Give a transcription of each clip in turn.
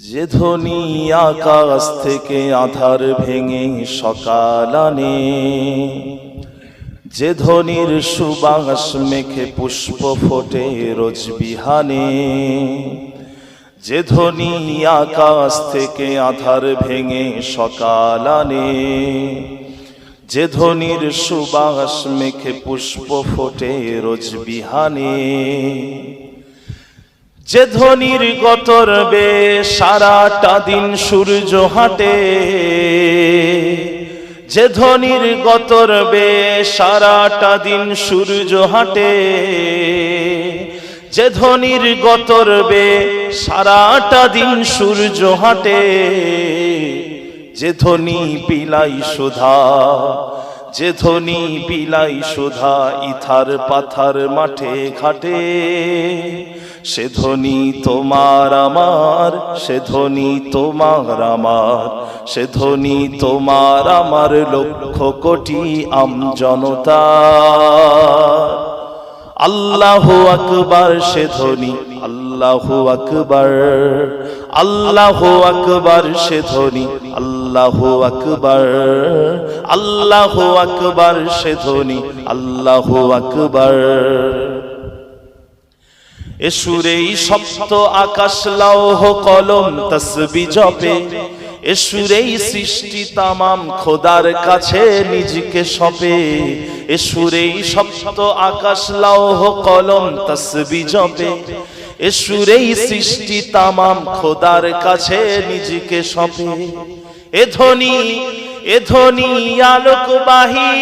যে ধ্বনি আকাশ থেকে আধার ভেঙে সকাল আনে, যে ধ্বনির সুবাস মেখে পুষ্প ফোটে রোজ বিহানে, যে ধ্বনি আকাশ থেকে আধার ভেঙে সকাল আনে, যে ধ্বনির সুবাস মেখে পুষ্প ফোটে রোজ বিহানে, যে ধ্বনির গতরবে সারাটা দিন সূর্য হাঁটে, যে ধ্বনির গতরবে সারাটা দিন সূর্য হাঁটে, যে ধ্বনির গতরবে সারাটা দিন সূর্য হাঁটে, যে ধ্বনি পিলাই সুধা, যে ধ্বনি পিলাই সুধা ইথার পাথার মাঠে ঘাটে, সে ধ্বনি তোমার আমার, সে ধ্বনি তোমার আমার, সে ধ্বনি তোমার আমার লক্ষ কোটি আমজনতা। আল্লাহু আকবার সে ধ্বনি, আল্লাহু আকবার, আল্লাহু আকবার সে ধ্বনি, আল্লাহু আকবার, আল্লাহু আকবার সে ধ্বনি, আল্লাহু আকবার। এ সুরেই সপ্ত আকাশ লৌহ কলম তসবিহ জপে, এ সুরেই সৃষ্টি তামাম খোদার কাছে নিজকে সঁপে, এ সুরেই সপ্ত আকাশ লৌহ কলম তসবিহ জপে, এ সুরেই সৃষ্টি তামাম খোদার কাছে নিজকে সঁপে। এ ধ্বনি, এ ধ্বনি আলোকবাহী,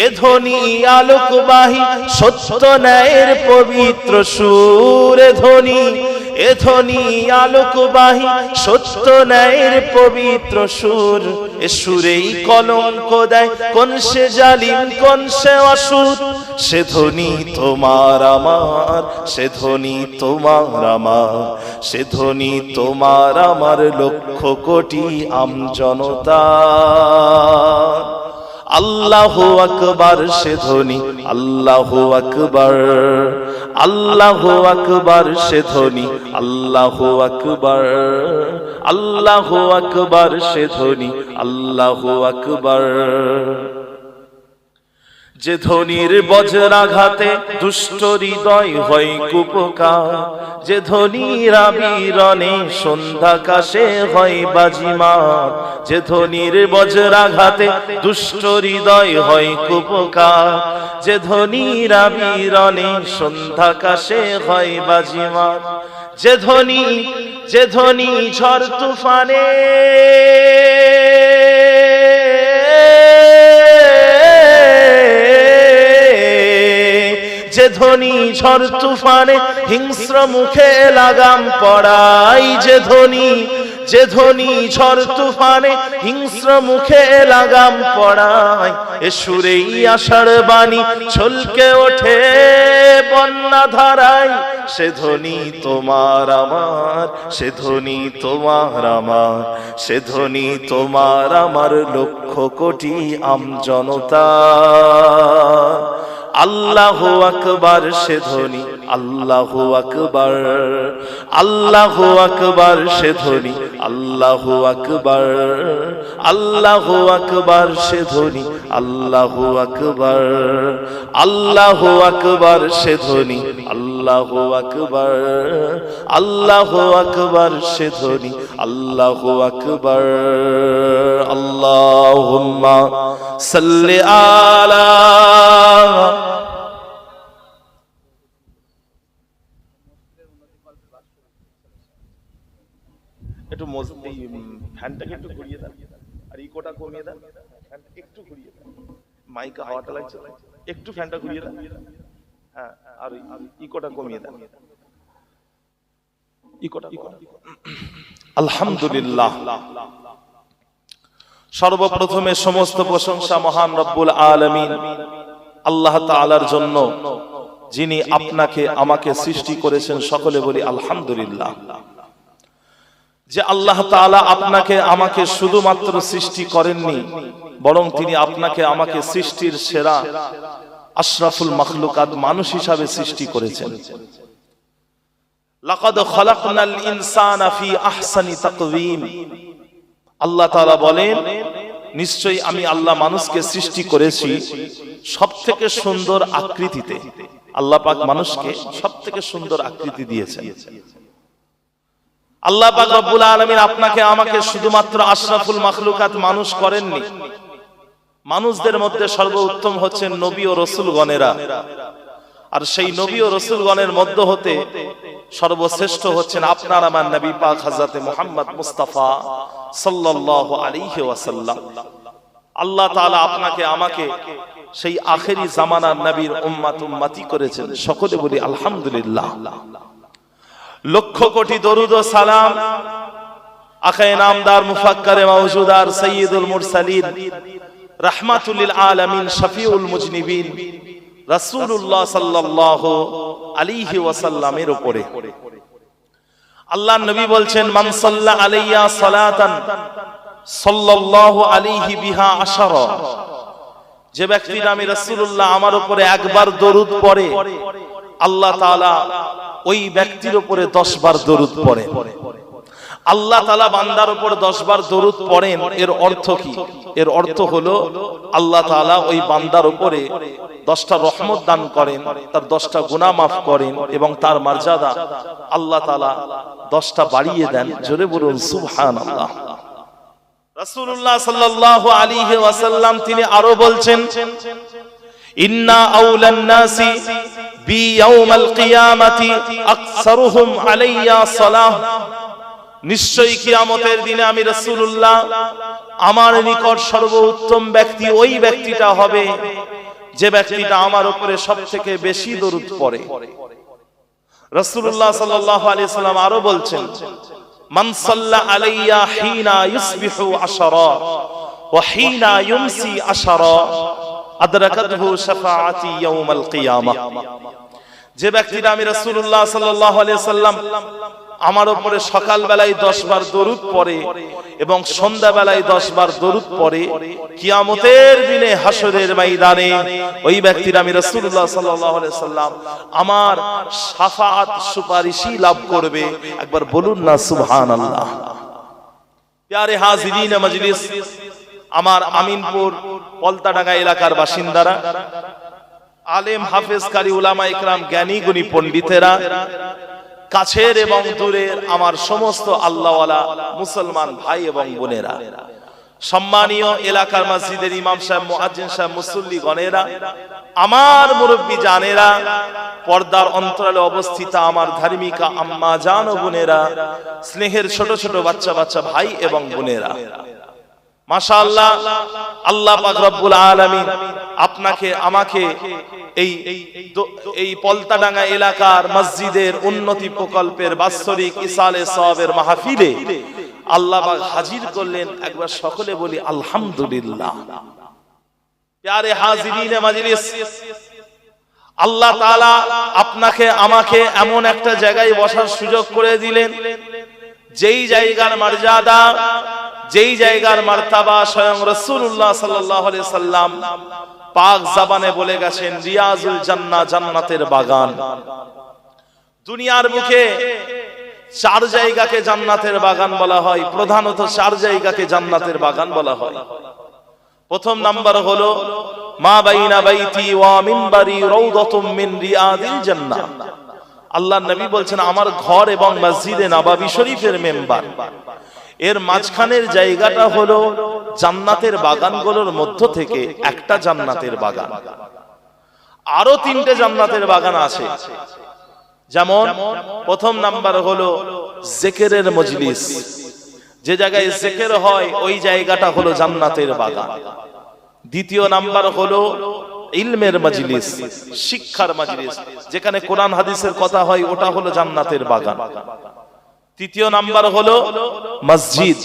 এ ধ্বনি আলোকবাহী সত্য ন্যায়ের পবিত্র সুর, এ ধ্বনি, এ ধ্বনি আলোকবাহী সত্য ন্যায়ের পবিত্র সুর। এ সুরেই কলঙ্ক দেয় কোন সে জালিম কোন সে অসুর, সে ধ্বনি তোমার আমার, সে ধ্বনি তোমার আমার, সে ধ্বনি তোমার আমার লক্ষ কোটি আমজনতা। আল্লাহু আকবার সে ধ্বনি, আল্লাহু আকবার, আল্লাহু আকবার সে ধ্বনি, আল্লাহু আকবার, আল্লাহু আকবার সে ধ্বনি, আল্লাহু আকবার। যে ধ্বনির বজ্রাঘাতে দুষ্ট হৃদয় হয় কুপকার, যে ধ্বনির আবিরণে সন্ধ্যাকাশে হয় বাজিমাত, যে ধ্বনির বজ্রাঘাতে দুষ্ট হৃদয় হয় কুপকার, যে ধ্বনির আবিরণে সন্ধ্যাকাশে হয় বাজিমাত, যে ধ্বনি, যে ধ্বনি ঝড় তুফানে, যে ধ্বনি ঝড় তুফানে হিংস্র মুখে লাগাম পড়াই, যে ধ্বনি, যে ধ্বনি ঝড় তুফানে হিংস্র মুখে লাগাম পড়াই, এ সুরেই আষাঢ় বাণী ছলকে ওঠে বন্যা ধারায়, সে ধ্বনি তোমার আমার, সে ধ্বনি তোমার আমার, সে ধ্বনি তোমার আমার লক্ষ কোটি আমজনতা। আল্লাহু আকবার সে ধ্বনি, আল্লাহু আকবার, আল্লাহু আকবার সে ধ্বনি, আল্লাহু আকবার, আল্লাহু আকবার সে ধ্বনি, আল্লাহু আকবার, আল্লাহু আকবার সে ধ্বনি, আল্লাহু আকবার, আল্লাহু আকবার সে ধ্বনি, আল্লাহু আকবার। আল্লাহুম্মা সাল্লি আলা, একটু এই ফ্যানটাকে একটু ঘুরিয়ে দেন আর ইকোটা কমিয়ে দেন, ফ্যানটা একটু ঘুরিয়ে দেন, মাইকে হাওয়াটা লাগছে, একটু ফ্যানটা ঘুরিয়ে দেন, হ্যাঁ আর ইকোটা কমিয়ে দেন, ইকোটা। আলহামদুলিল্লাহ, সর্বপ্রথমে সমস্ত প্রশংসা মহান রব্বুল আলামিন আল্লাহ তাআলার জন্য, যিনি আপনাকে আমাকে সৃষ্টি করেছেন। সকলে বলি আলহামদুলিল্লাহ। যে আল্লাহ তাআলা আপনাকে আমাকে শুধুমাত্র সৃষ্টি করেননি, বরং তিনি আপনাকে আমাকে সৃষ্টির সেরা আশরাফুল মাখলুকাত মানুষ হিসাবে সৃষ্টি করেছেন। লাকাদ খালাকনাল ইনসানা ফি আহসানি তাকওয়িম, আল্লাহ তাআলা বলেন নিশ্চয়ই আমি আল্লাহ মানুষকে সৃষ্টি করেছি সবথেকে সুন্দর আকৃতিতে। আল্লাহ পাক মানুষকে সবথেকে সুন্দর আকৃতি দিয়েছেন। আল্লাহ পাক রব্বুল আলামিন আপনাকে আমাকে শুধুমাত্র আশরাফুল মাখলুকাত মানুষ করেননি, মানুষদের মধ্যে সর্বোত্তম হচ্ছেন নবী ও রাসূলগণেরা, আর সেই নবী ও রাসূলগণের মধ্য হতে সর্বশ্রেষ্ঠ হচ্ছেন আপনার আমার নবী পাক হযরতে মুহাম্মদ মুস্তাফা সাল্লাল্লাহু আলাইহি ওয়াসাল্লাম। আল্লাহ তাআলা আপনাকে আমাকে সেই আখেরি জামানার নবীর উম্মতি করেছেন। সকলে বলি আলহামদুলিল্লাহ। লক্ষ কোটি দরুদ ও সালাম আখায়ে নামদার মুফাক্কারে মাওজুদার সাইয়্যিদুল মুরসালিন রাহমাতুল লিল আলামিন শফিউল মুজনিবিন রাসূলুল্লাহ সাল্লাল্লাহু আলাইহি ওয়াসাল্লামের উপরে আল্লাহর নবী বলছেন, মান সাল্লা আলাইয়া সালাতান সাল্লাল্লাহু আলাইহি বিহা আশারা, যে ব্যক্তিটা আমি রাসূলুল্লাহ আমার উপরে একবার দরুদ পড়ে আল্লাহ তাআলা ওই ব্যক্তির উপরে 10 বার দরুদ পড়ে। আল্লাহ তাআলা বান্দার উপর 10 বার দরুদ পড়েন, এর অর্থ কি? এর অর্থ হলো আল্লাহ তাআলা ওই বান্দার উপরে 10টা রহমত দান করেন, তার 10টা গুনাহ মাফ করেন এবং তার মর্যাদা আল্লাহ তাআলা 10টা বাড়িয়ে দেন। জোরে বলুন সুবহানাল্লাহ। রাসূলুল্লাহ সাল্লাল্লাহু আলাইহি ওয়াসাল্লাম তিনি আরো বলছেন, ইন্না আউলান নাসি বি ইয়াউমাল কিয়ামাতি আকসারুহুম আলাইয়া সালাহ, নিশ্চয়ই কিয়ামতের দিনে আমি রাসূলুল্লাহ আমার নিকট সর্বোত্তম ব্যক্তি ওই ব্যক্তিটা হবে যে ব্যক্তিটা আমার উপরে সবথেকে বেশি দরুদ পড়ে। রাসূলুল্লাহ সাল্লাল্লাহু আলাইহি সাল্লাম আরো বলছেন, মান সাল্লা আলাইয়া হিনা ইউসবিহু আশারা ওয়া হিনা ইউমসি আশারা আদরাকাতহু শাফাআতি ইয়াউমাল কিয়ামাহ, যে ব্যক্তিটা আমি রাসূলুল্লাহ সাল্লাল্লাহু আলাইহি সাল্লাম আমার উপরে সকাল বেলায় 10 বার দরুদ পড়ে এবং সন্ধ্যা বেলায় 10 বার দরুদ পড়ে, কিয়ামতের দিনে হাসরের ময়দানে ওই ব্যক্তিরা আমি রাসূলুল্লাহ সাল্লাল্লাহু আলাইহি সাল্লাম আমার শাফাআত সুপারিশই লাভ করবে। একবার বলুন না সুবহানাল্লাহ। প্যারে হাজিরিন মজলিস, আমার আমিনপুর পলতাডাঙ্গা এলাকার বাসিন্দারা, আলেম হাফেজ কারি উলামা ইকরাম জ্ঞানী গুণী পণ্ডিতেরা, কাছের এবং দূরের আমার সমস্ত আল্লাহওয়ালা মুসলমান ভাই এবং বোনেরা, সম্মানীয় এলাকার মসজিদের ইমাম সাহেব, মুয়াজ্জিন সাহেব, মুসল্লি গণেরা, আমার মুরব্বী জানেরা, পর্দার অন্তরালে অবস্থিত আমার ধার্মিকা আম্মা জান ও বোনেরা, স্নেহের ছোট ছোট বাচ্চা বাচ্চা ভাই এবং বোনেরা, মাশাআল্লাহ আল্লাহ পাক রব্বুল আলামিন আপনাকে আমাকে এই পলতাডাঙ্গা এলাকার মসজিদের উন্নতি প্রকল্পের বাৎসরিক ইসালে সওয়াবের মাহফিলে আল্লাহ পাক হাজির করলেন। একবার সকলে বলি আলহামদুলিল্লাহ। প্যারে হাজিরিন মজলিস, আল্লাহ তাআলা আপনাকে আমাকে এমন একটা জায়গায় বসার সুযোগ করে দিলেন যেই জায়গার মর্যাদা, যেই জায়গার মারতাবা স্বয়ং রাসূলুল্লাহ সাল্লাল্লাহু আলাইহি সাল্লাম পাক জবানে বলে গেছেন, রিয়াজুল জান্নাহ, জান্নাতের বাগান। দুনিয়ার বুকে 4 জায়গাকে জান্নাতের বাগান বলা হয়, প্রধানত 4 জায়গাকে জান্নাতের বাগান বলা হয়। প্রথম নাম্বার হলো মা বাইনা বাইতি ওয়া মিনবারি রাউদাতুম মিন রিয়াদিল জান্নাহ। আল্লাহর নবী বলছেন, আমার ঘর এবং মসজিদে নববী শরীফের মেম্বার, এর মাঝখানের জায়গাটা হলো জান্নাতের বাগানগুলোর মধ্য থেকে একটা জান্নাতের বাগান। আরো 3টে জান্নাতের বাগান আছে, যেমন প্রথম নাম্বার হলো জিকিরের মজলিস, যে জায়গায় জিকির হয় ওই জায়গাটা হলো জান্নাতের বাগান। দ্বিতীয় নাম্বার হলো ইলমের মজলিস, শিক্ষার মজলিস, যেখানে কোরআন হাদিসের কথা হয় ওটা হলো জান্নাতের বাগান। তৃতীয় নাম্বার হলো মসজিদ,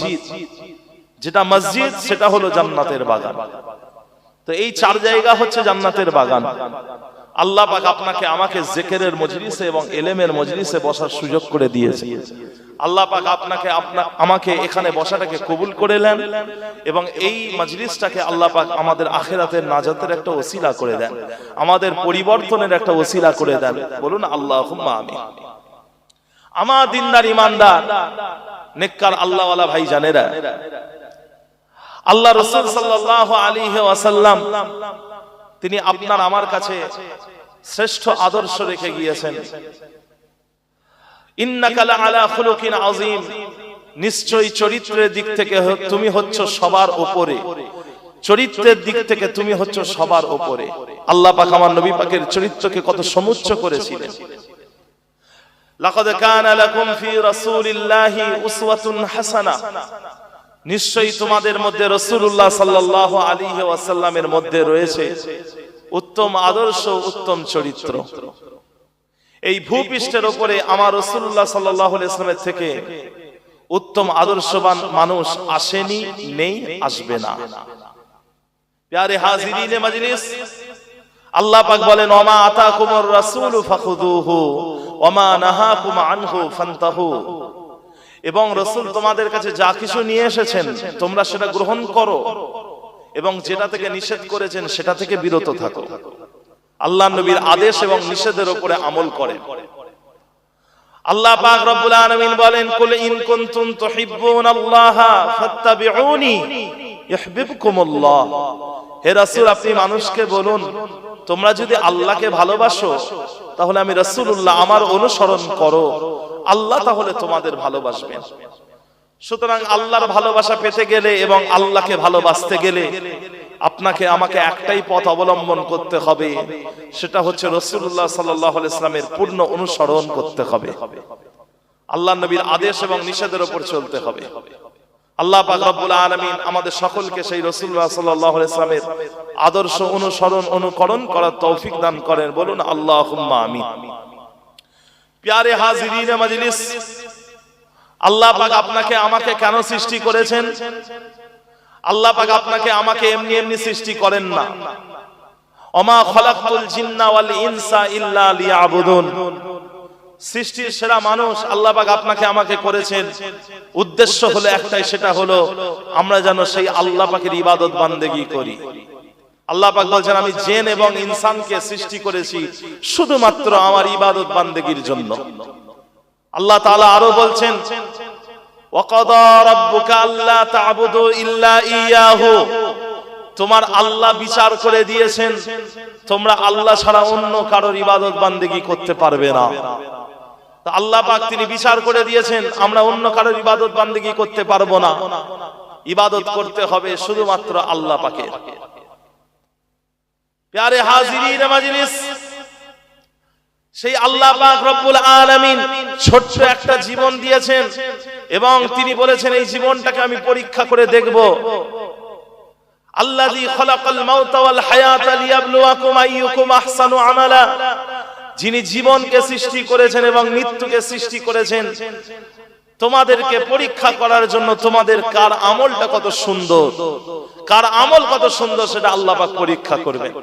যেটা মসজিদ সেটা হলো জান্নাতের বাগান। তো এই 4 জায়গা হচ্ছে জান্নাতের বাগান। আল্লাহ পাক আপনাকে আমাকে জিকিরের মজলিসে এবং ইলমের মজলিসে বসার সুযোগ করে দিয়েছে। আল্লাহ পাক আপনাকে আমাকে এখানে বসাটাকে কবুল করে নেন এবং এই মজলিসটাকে আল্লাহ পাক আমাদের আখিরাতের নাজাতের একটা ওসিলা করে দেন, আমাদের পরিবর্তনের একটা ওসিলা করে দেন। বলুন আল্লাহুম্মা আমিন। আমার দিনদার ইমানদার নেককার আল্লাহওয়ালা ভাই জানেরা, আল্লাহ রাসূল সাল্লাল্লাহু আলাইহি ওয়াসাল্লাম তিনি আপনার আমার কাছে শ্রেষ্ঠ আদর্শ রেখে গিয়েছেন। ইন্নাকা লাআলা খুলুকিন আযীম, নিশ্চয়ই চরিত্রের দিক থেকে তুমি হচ্ছ সবার উপরে, চরিত্রের দিক থেকে তুমি হচ্ছ সবার উপরে। আল্লাহ পাক আমার নবী পাকের চরিত্রকে কত সমুচ্চ করেছিলেন। লাকাদ কানা লাকুম ফি রাসূলিল্লাহি উসওয়াতুন হাসানাহ, নিশ্চয়ই তোমাদের মধ্যে রাসূলুল্লাহ সাল্লাল্লাহু আলাইহি ওয়াসাল্লামের মধ্যে রয়েছে উত্তম আদর্শ, উত্তম চরিত্র। এই ভূপৃষ্ঠের উপরে আমার রাসূলুল্লাহ সাল্লাল্লাহু আলাইহি ওয়াসাল্লামের থেকে উত্তম আদর্শবান মানুষ আসেনি, নেই, আসবে না। প্যারে হাজিরিনে মজলিস, আল্লাহ পাক বলেন ওমা আতাকুমুর রাসূলু ফাখুযুহু ওমা নাহাকুম আনহু ফান্তাহু, এবং রাসূল তোমাদের কাছে যা কিছু নিয়ে এসেছেন তোমরা সেটা গ্রহণ করো এবং যেটা থেকে নিষেধ করেছেন সেটা থেকে বিরত থাকো। আল্লাহর নবীর আদেশ এবং নিষেধের উপরে আমল করে। আল্লাহ পাক রব্বুল আলামিন বলেন কুল ইন কুনতুম তুহিব্বুনাল্লাহা ফাত্তাবিউনি ইউহিব্বুকুমুল্লাহ, হে রাসূল আপনি মানুষকে বলুন তোমরা যদি আল্লাহকে ভালোবাসো তাহলে আমি রাসূলুল্লাহ আমার অনুসরণ করো, আল্লাহ তাহলে তোমাদের ভালোবাসবেন। সুতরাং আল্লাহর ভালোবাসা পেতে গেলে এবং আল্লাহকে ভালোবাসতে গেলে আপনাকে আমাকে একটাই পথ অবলম্বন করতে হবে, সেটা হচ্ছে রাসূলুল্লাহ সাল্লাল্লাহু আলাইহি ওয়াসাল্লামের পূর্ণ অনুসরণ করতে হবে। আল্লাহর নবীর আদেশ এবং নিষেধের উপর চলতে হবে। আল্লাহ পাক রব্বুল আলামিন আমাদের সকলকে সেই রাসূলুল্লাহ সাল্লাল্লাহু আলাইহি ওয়াসাল্লামের আদর্শ অনুসরণ অনুকরণ করার তৌফিক দান করেন। বলুন আল্লাহুম্মা আমিন। প্যারে হাজিরিনে মজলিস, আল্লাহ পাক আপনাকে আমাকে কেন সৃষ্টি করেছেন? আল্লাহ পাক আপনাকে আমাকে এমনি এমনি সৃষ্টি করেন না। ওমা খালাকতুল জিন্না ওয়াল ইনসা ইল্লা লিয়াবুদুন, সৃষ্টির সেরা মানুষ আল্লাহ পাক আপনাকে আমাকে করেছেন, উদ্দেশ্য হলো একটাই, সেটা হলো আমরা যেন সেই আল্লাহ পাকের ইবাদত বান্দেগী করি। আল্লাহ পাক বলেন আমি জিন এবং ইনসানকে সৃষ্টি করেছি শুধুমাত্র আমার ইবাদত বান্দেগীর জন্য। আল্লাহ তাআলা আরো বলছেন ওয়াকাদা রাব্বুকা আল্লা তা'বুদু ইল্লা ইয়াহু, তোমার আল্লাহ বিচার করে দিয়েছেন তোমরা আল্লাহ ছাড়া অন্য কারোর ইবাদত বান্দেগী করতে পারবে না। তো আল্লাহ পাক তিনি বিচার করে দিয়েছেন আমরা অন্য কারোর ইবাদত বান্দেগী করতে পারবো না, ইবাদত করতে হবে শুধুমাত্র আল্লাহ পাকের। প্যারে হাজিরিনে মজলিস, সেই আল্লাহ পাক রব্বুল আলামিন ছোট্ট একটা জীবন দিয়েছেন এবং তিনি বলেছেন এই জীবনটাকে আমি পরীক্ষা করে দেখব। আল্লাযী খালাকাল মাউতা ওয়াল হায়াতা লিয়াবলুয়াকুম আইয়ুকুম আহসানু আমালা, যিনি জীবনকে সৃষ্টি করেছেন এবং মৃত্যুকে সৃষ্টি করেছেন তোমাদেরকে পরীক্ষা করার জন্য, তোমাদের কার আমলটা কত সুন্দর, কার আমল কত সুন্দর সেটা আল্লাহ পাক পরীক্ষা করবেন।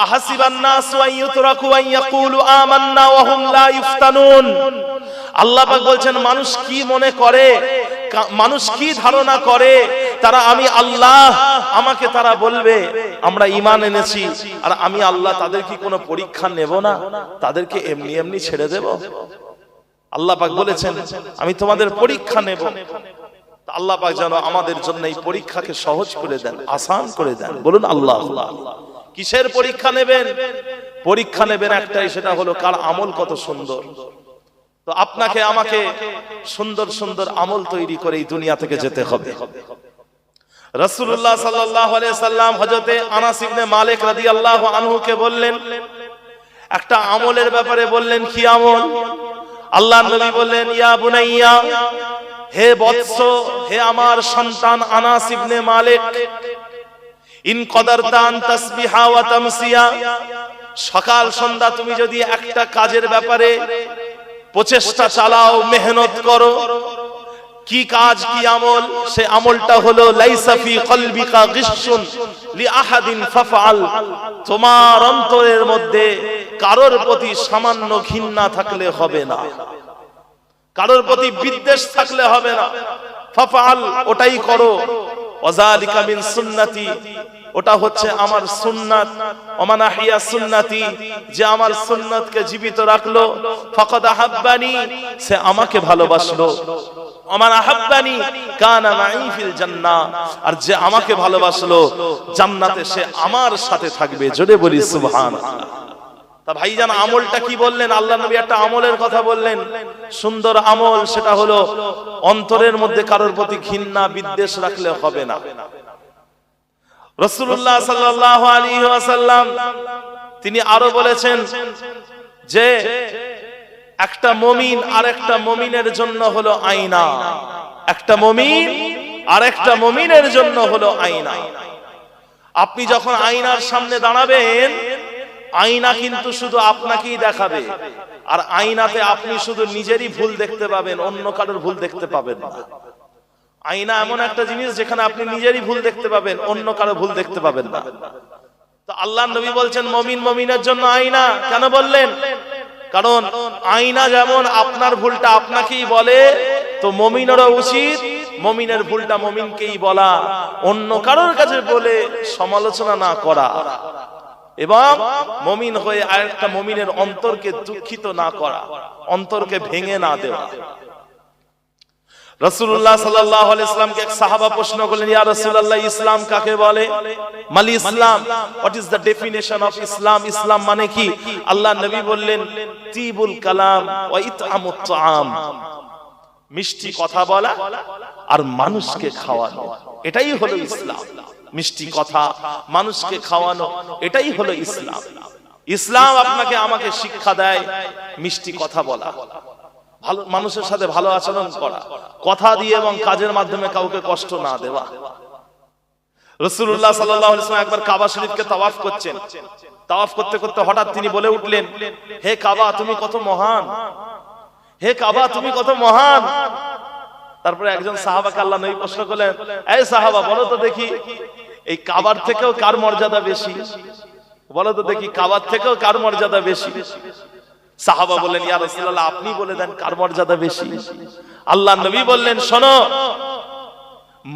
আহাসিবান নাসু আন ইউতরাকু আন ইয়াকুলু আমান্না ওয়া হুম লা ইফতানুন, আল্লাহ পাক বলছেন মানুষ কি মনে করে, মানুষ কি ধারণা করে তারা আমি আল্লাহ, আমাকে তারা বলবে আমরা ঈমান এনেছি আর আমি আল্লাহ, তাদের কি কোনো পরীক্ষা নেব না, তাদেরকে এমনি এমনি ছেড়ে দেব? আল্লাহ পাক বলেছেন আমি তোমাদের পরীক্ষা নেব। আল্লাহ পাক যেন আমাদের জন্য এই পরীক্ষাকে সহজ করে দেন, আসান করে দেন। বলুন আল্লাহ। কিসের পরীক্ষা নেবেন? পরীক্ষা নেবেন একটাই, সেটা হলো কার আমল কত সুন্দর। তো আপনাকে আমাকে সুন্দর সুন্দর আমল তৈরি করে এই দুনিয়া থেকে যেতে হবে। রাসূলুল্লাহ সাল্লাল্লাহু আলাইহি সাল্লাম হযরতে আনাস ইবনে মালিক রাদিয়াল্লাহু আনহুকে বললেন একটা আমলের ব্যাপারে, বললেন কি আমল? আল্লাহর নবী বললেন ইয়া বুনাইয়া, হে বৎস, হে আমার সন্তান আনাস ইবনে মালিক, ইন কদারতা আন তাসবিহা ওয়া তামসিয়া, সকাল সন্ধ্যা তুমি যদি একটা কাজের ব্যাপারে প্রচেষ্টা চালাও, মেহনত করো, কি কাজ কি আমল? সে আমলটা হলো লাইসা ফি কলবিকা গিশশুন লিআহাদিন ফাফআল। তোমার অন্তরের মধ্যে কারোর প্রতি সামান্য ঘৃণা থাকলে হবে না, কারোর প্রতি বিদ্বেষ থাকলে হবে না। ফাফআল, ওটাই করো। ওয়াযালিকা মিন সুন্নতি, ওটা হচ্ছে আমার সুন্নাত। ওমান আহইয়া সুন্নতি, যে আমার সুন্নাতকে জীবিত রাখলো, ফাকাদ আহাব্বানি, সে আমাকে ভালোবাসলো। ওমান আহাব্বানি কানা মাই ফিল জান্নাহ, আর যে আমাকে ভালোবাসলো জান্নাতে সে আমার সাথে থাকবে। জোরে বলি সুবহানাল্লাহ। তা ভাইজান আমলটা কি বললেন? আল্লাহ নবী একটা আমলের কথা বললেন, সুন্দর আমল। সেটা হলো অন্তরের মধ্যে কারোর প্রতি ঘৃণা বিদ্বেষ রাখলে হবে না। রাসূলুল্লাহ সাল্লাল্লাহু আলাইহি ওয়াসাল্লাম তিনি আরো বলেছেন যে একটা মুমিন আর একটা মুমিনের জন্য হলো আয়না, একটা মুমিন আর একটা মুমিনের জন্য হলো আয়না। আপনি যখন আয়নার সামনে দাঁড়াবেন, আয়না কিন্তু শুধু আপনাকেই দেখাবে, আর আয়নাতে আপনি শুধু নিজেরই ভুল দেখতে পাবেন, অন্য কারোর ভুল দেখতে পাবেন না। আয়না এমন একটা জিনিস যেখানে আপনি নিজেরই ভুল দেখতে পাবেন, অন্য কারো ভুল দেখতে পাবেন না। তো আল্লাহর নবী বলছেন মুমিন মুমিনের জন্য আয়না। কেন বললেন? কারণ আয়না যেমন আপনার ভুলটা আপনাকেই বলে, তো মুমিনেরও উচিত মুমিনের ভুলটা মুমিনকেই বলা, অন্য কারোর কাছে বলে সমালোচনা না করা, এবং মুমিন হয়ে আরেকটা মুমিনের অন্তরকে দুঃখিত না করা, অন্তরকে ভেঙে না দেওয়া। রাসূলুল্লাহ সাল্লাল্লাহু আলাইহি ওয়াসাল্লামকে এক সাহাবা প্রশ্ন করলেন, ইয়া রাসূলুল্লাহ, ইসলাম কাকে বলে? মাল ইসলাম, what is the definition of Islam? ইসলাম মানে কি? আল্লাহ নবী বললেন, তিবুল কালাম ওয়া ইতআমুত তাআম, মিষ্টি কথা বলা আর মানুষকে খাওয়ানো, এটাই হলো ইসলাম। মিষ্টি কথা, মানুষকে খাওয়ানো, এটাই হলো ইসলাম। ইসলাম আপনাকে আমাকে শিক্ষা দেয় মিষ্টি কথা বলা, ভালো মানুষের সাথে ভালো আচরণ করা, কথা দিয়ে এবং কাজের মাধ্যমে কাউকে কষ্ট না দেওয়া। রাসূলুল্লাহ সাল্লাল্লাহু আলাইহি ওয়াসাল্লাম একবার কাবা শরীফকে তাওয়াফ করছেন। তাওয়াফ করতে করতে হঠাৎ তিনি বলে উঠলেন, হে কাবা তুমি কত মহান, হে কাবা তুমি কত মহান। তারপরে একজন সাহাবাকে আল্লাহ নবী প্রশ্ন করলেন, এই সাহাবা বলো তো দেখি, এই কাবার থেকেও কার মর্যাদা বেশি? বলো তো দেখি, কাবার থেকেও কার মর্যাদা বেশি? সাহাবা বললেন, ইয়া রাসূলুল্লাহ আপনি বলে দেন কার মর্যাদা বেশি। আল্লাহ নবী বললেন, শোনো,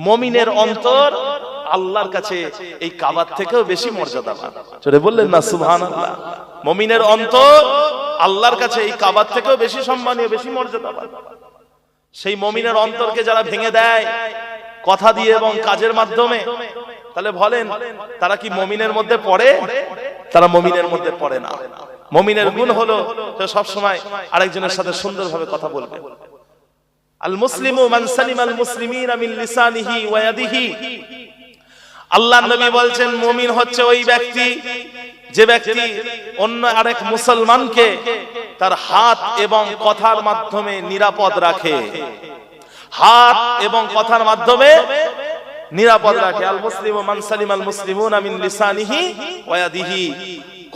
মুমিনের অন্তর আল্লাহর কাছে এই কাবার থেকেও বেশি মর্যাদাবান। জোরে বললেন না সুবহানাল্লাহ। মুমিনের অন্তর আল্লাহর কাছে এই কাবার থেকেও বেশি সম্মানীয়, বেশি মর্যাদাবান। সেই মুমিনের অন্তরকে যারা ভেঙে দেয় কথা দিয়ে এবং কাজের মাধ্যমে, তাহলে বলেন তারা কি মুমিনের মধ্যে পড়ে? তারা মুমিনের মধ্যে পড়ে না। মুমিনের গুণ হলো সব সময় আরেকজনের সাথে সুন্দরভাবে কথা বলবে। আল মুসলিমু মান সালিমাল মুসলিমিনা মিন লিসানিহি ওয়া ইয়াদিহি। আল্লাহর নবী বলছেন মুমিন হচ্ছে ওই ব্যক্তি যে ব্যক্তি অন্য আরেক মুসলমানকে তার হাত এবং কথার মাধ্যমে নিরাপদ রাখে, হাত এবং কথার মাধ্যমে নিরাপদ রাখে। আল মুসলিমু মান সালিমাল মুসলিমুনা মিন লিসানিহি ওয়া ইয়াদিহি,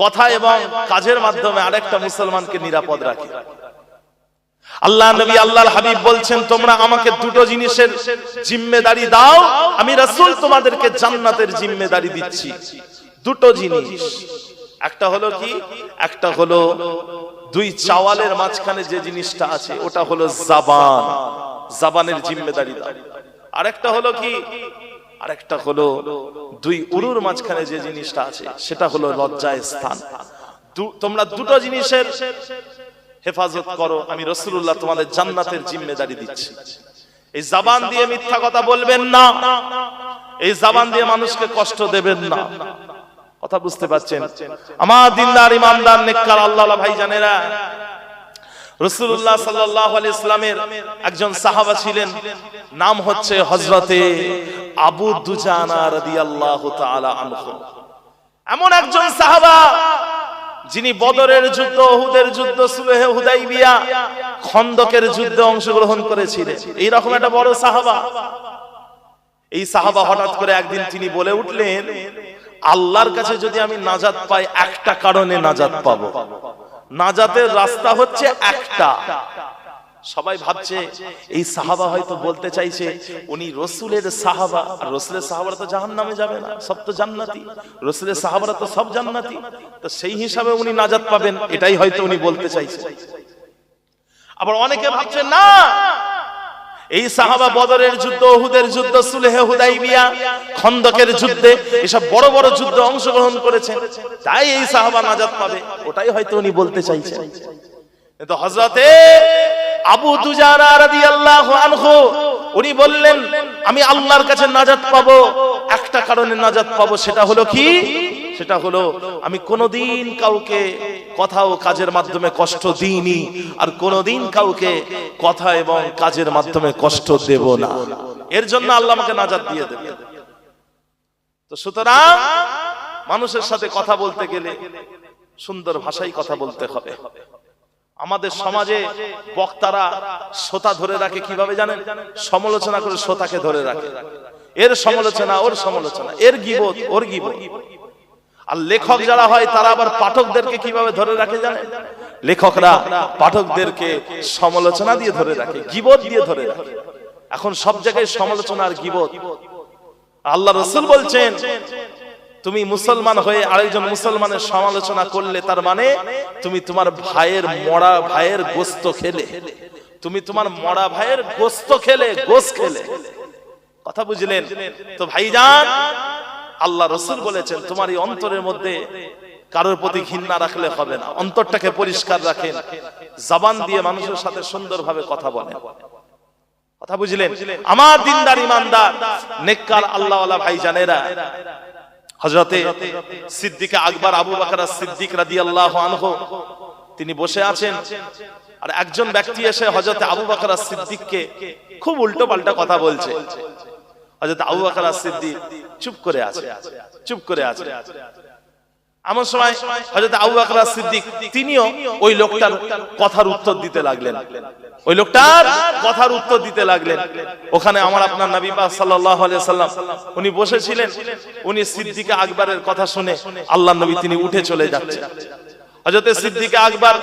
কথা এবং কাজের মাধ্যমে আরেকটা মুসলমানকে নিরাপদ রাখে। আল্লাহ নবী আল্লাহর হাবিব বলছেন, তোমরা আমাকে দুটো জিনিসের জিম্মেদারি দাও, আমি রাসূল তোমাদেরকে জান্নাতের জিম্মেদারি দিচ্ছি। দুটো জিনিস, একটা হলো কি? একটা হলো দুই চাওয়ালের মাঝখানে যে জিনিসটা আছে ওটা হলো জবান, জবানের জিম্মেদারি দাও। আরেকটা হলো কি? আরেকটা হলো দুই উরুর মাঝখানে যে জিনিসটা আছে সেটা হলো লজ্জার স্থান। তোমরা দুটো জিনিসের হেফাজত করো, আমি রাসূলুল্লাহ তোমাদের জান্নাতের জিম্মেদারি দিচ্ছি। এই জবান দিয়ে মিথ্যা কথা বলবেন না, এই জবান দিয়ে মানুষকে কষ্ট দেবেন না। কথা বুঝতে পারছেন? আমার দিনদার ইমানদার নেককার আল্লাহওয়ালা ভাইজানেরা, রাসূলুল্লাহ সাল্লাল্লাহু আলাইহি ওয়াসাল্লামের একজন সাহাবা ছিলেন, নাম হচ্ছে হযরতে আবু দুজানা রাদিয়াল্লাহু তাআলা আনহু। এমন একজন সাহাবা যিনি বদরের যুদ্ধ, উহুদের যুদ্ধ, সুলহ হুদাইবিয়া, খন্দকের যুদ্ধে অংশগ্রহণ করেছিলেন। এইরকম একটা বড় সাহাবা। এই সাহাবা হঠাৎ করে একদিন তিনি বলে উঠলেন, আল্লাহর কাছে যদি আমি নাজাত পাই, একটা কারণে নাজাত পাবো। নাজাতের রাস্তা হচ্ছে একটা, সবাই ভাবছে এই সাহাবা হয়তো বলতে চাইছে উনি রসুলের সাহাবা, আর রসুলের সাহাবারা তো জাহান্নামে যাবে না, সব তো জান্নাতি, রসুলের সাহাবারা তো সব জান্নাতি, তো সেই হিসাবে উনি নাজাত পাবেন, এটাই হয়তো উনি বলতে চাইছে। আবার অনেকে ভাবছে না, এই সাহাবা বদরের যুদ্ধ, উহুদের যুদ্ধ, সুলহে হুদাইবিয়া, খন্দকের যুদ্ধে, এসব বড় বড় যুদ্ধে অংশগ্রহণ করেছেন, তাই এই সাহাবা নাজাত পাবে, ওটাই হয়তো উনি বলতে চাইছেন। কিন্তু হযরতে আবু দুজানা রাদিয়াল্লাহু আনহু উনি বললেন আমি আল্লাহর কাছে নাজাত পাবো, একটা কারণে নাজাত পাবো, সেটা হলো কি? সেটা হলো আমি কোনোদিন কাউকে কথা ও কাজের মাধ্যমে কষ্ট দিইনি, আর কোনোদিন কাউকে কথা এবং কাজের মাধ্যমে কষ্ট দেব না, এর জন্য আল্লাহ আমাকে নাজাত দিয়ে দেবে। তো সুতরাং মানুষের সাথে কথা বলতে গেলে সুন্দর ভাষায় কথা বলতে হবে। আমাদের সমাজে বক্তারা শ্রোতা ধরে রাখে কিভাবে জানেন? সমালোচনা করে শ্রোতাকে ধরে রাখে, এর সমালোচনা ওর সমালোচনা, এর গীবত ওর গীবত। আর লেখক যারা হয় তারা আবার পাঠকদেরকে কিভাবে ধরে রাখে জানেন? লেখকরা পাঠকদেরকে সমালোচনা দিয়ে ধরে রাখে, গীবত দিয়ে ধরে রাখে। এখন সব জায়গায় সমালোচনা আর গীবত। আল্লাহ রাসূল বলছেন তুমি মুসলমান হয়ে আরেকজন মুসলমানের সমালোচনা করলে তার মানে তুমি তোমার ভাইয়ের মরা ভাইয়ের গোশত খেলে, তুমি তোমার মরা ভাইয়ের গোশত খেলে, গোশ খেলে। কথা বুঝলেন তো ভাইজান? আল্লাহ রাসূল বলেছেন তোমার এই অন্তরের মধ্যে কারোর প্রতি ঘৃণা রাখলে হবে না, অন্তরটাকে পরিষ্কার রাখেন, জবান দিয়ে মানুষের সাথে সুন্দরভাবে কথা বলেন। কথা বুঝলেন? আমার দিনদার ইমানদার নেককার আল্লাহওয়ালা ভাইজানেরা, হযরতে সিদ্দিক আকবর আবু বকর সিদ্দিক রাদিয়াল্লাহু আনহু তিনি বসে আছেন, আর একজন ব্যক্তি এসে হযরতে আবু বকর সিদ্দিককে খুব উল্টো পাল্টা কথা বলছে। হযরত আবু বকর সিদ্দিক চুপ করে আছে, চুপ করে আছে। এমন সময় হযরত আবু বকর সিদ্দিক তিনিও ওই লোকটার কথার উত্তর দিতে লাগলেন, ওই লোকটার কথার উত্তর দিতে লাগলেন। ওখানে আমার আপনার নবী পাক সাল্লাল্লাহু আলাইহি সাল্লাম উনি বসেছিলেন, উনি সিদ্দিক আকবরের কথা শুনে আল্লাহর নবী তিনি উঠে চলে যাচ্ছেন। হযরত সিদ্দিক আকবর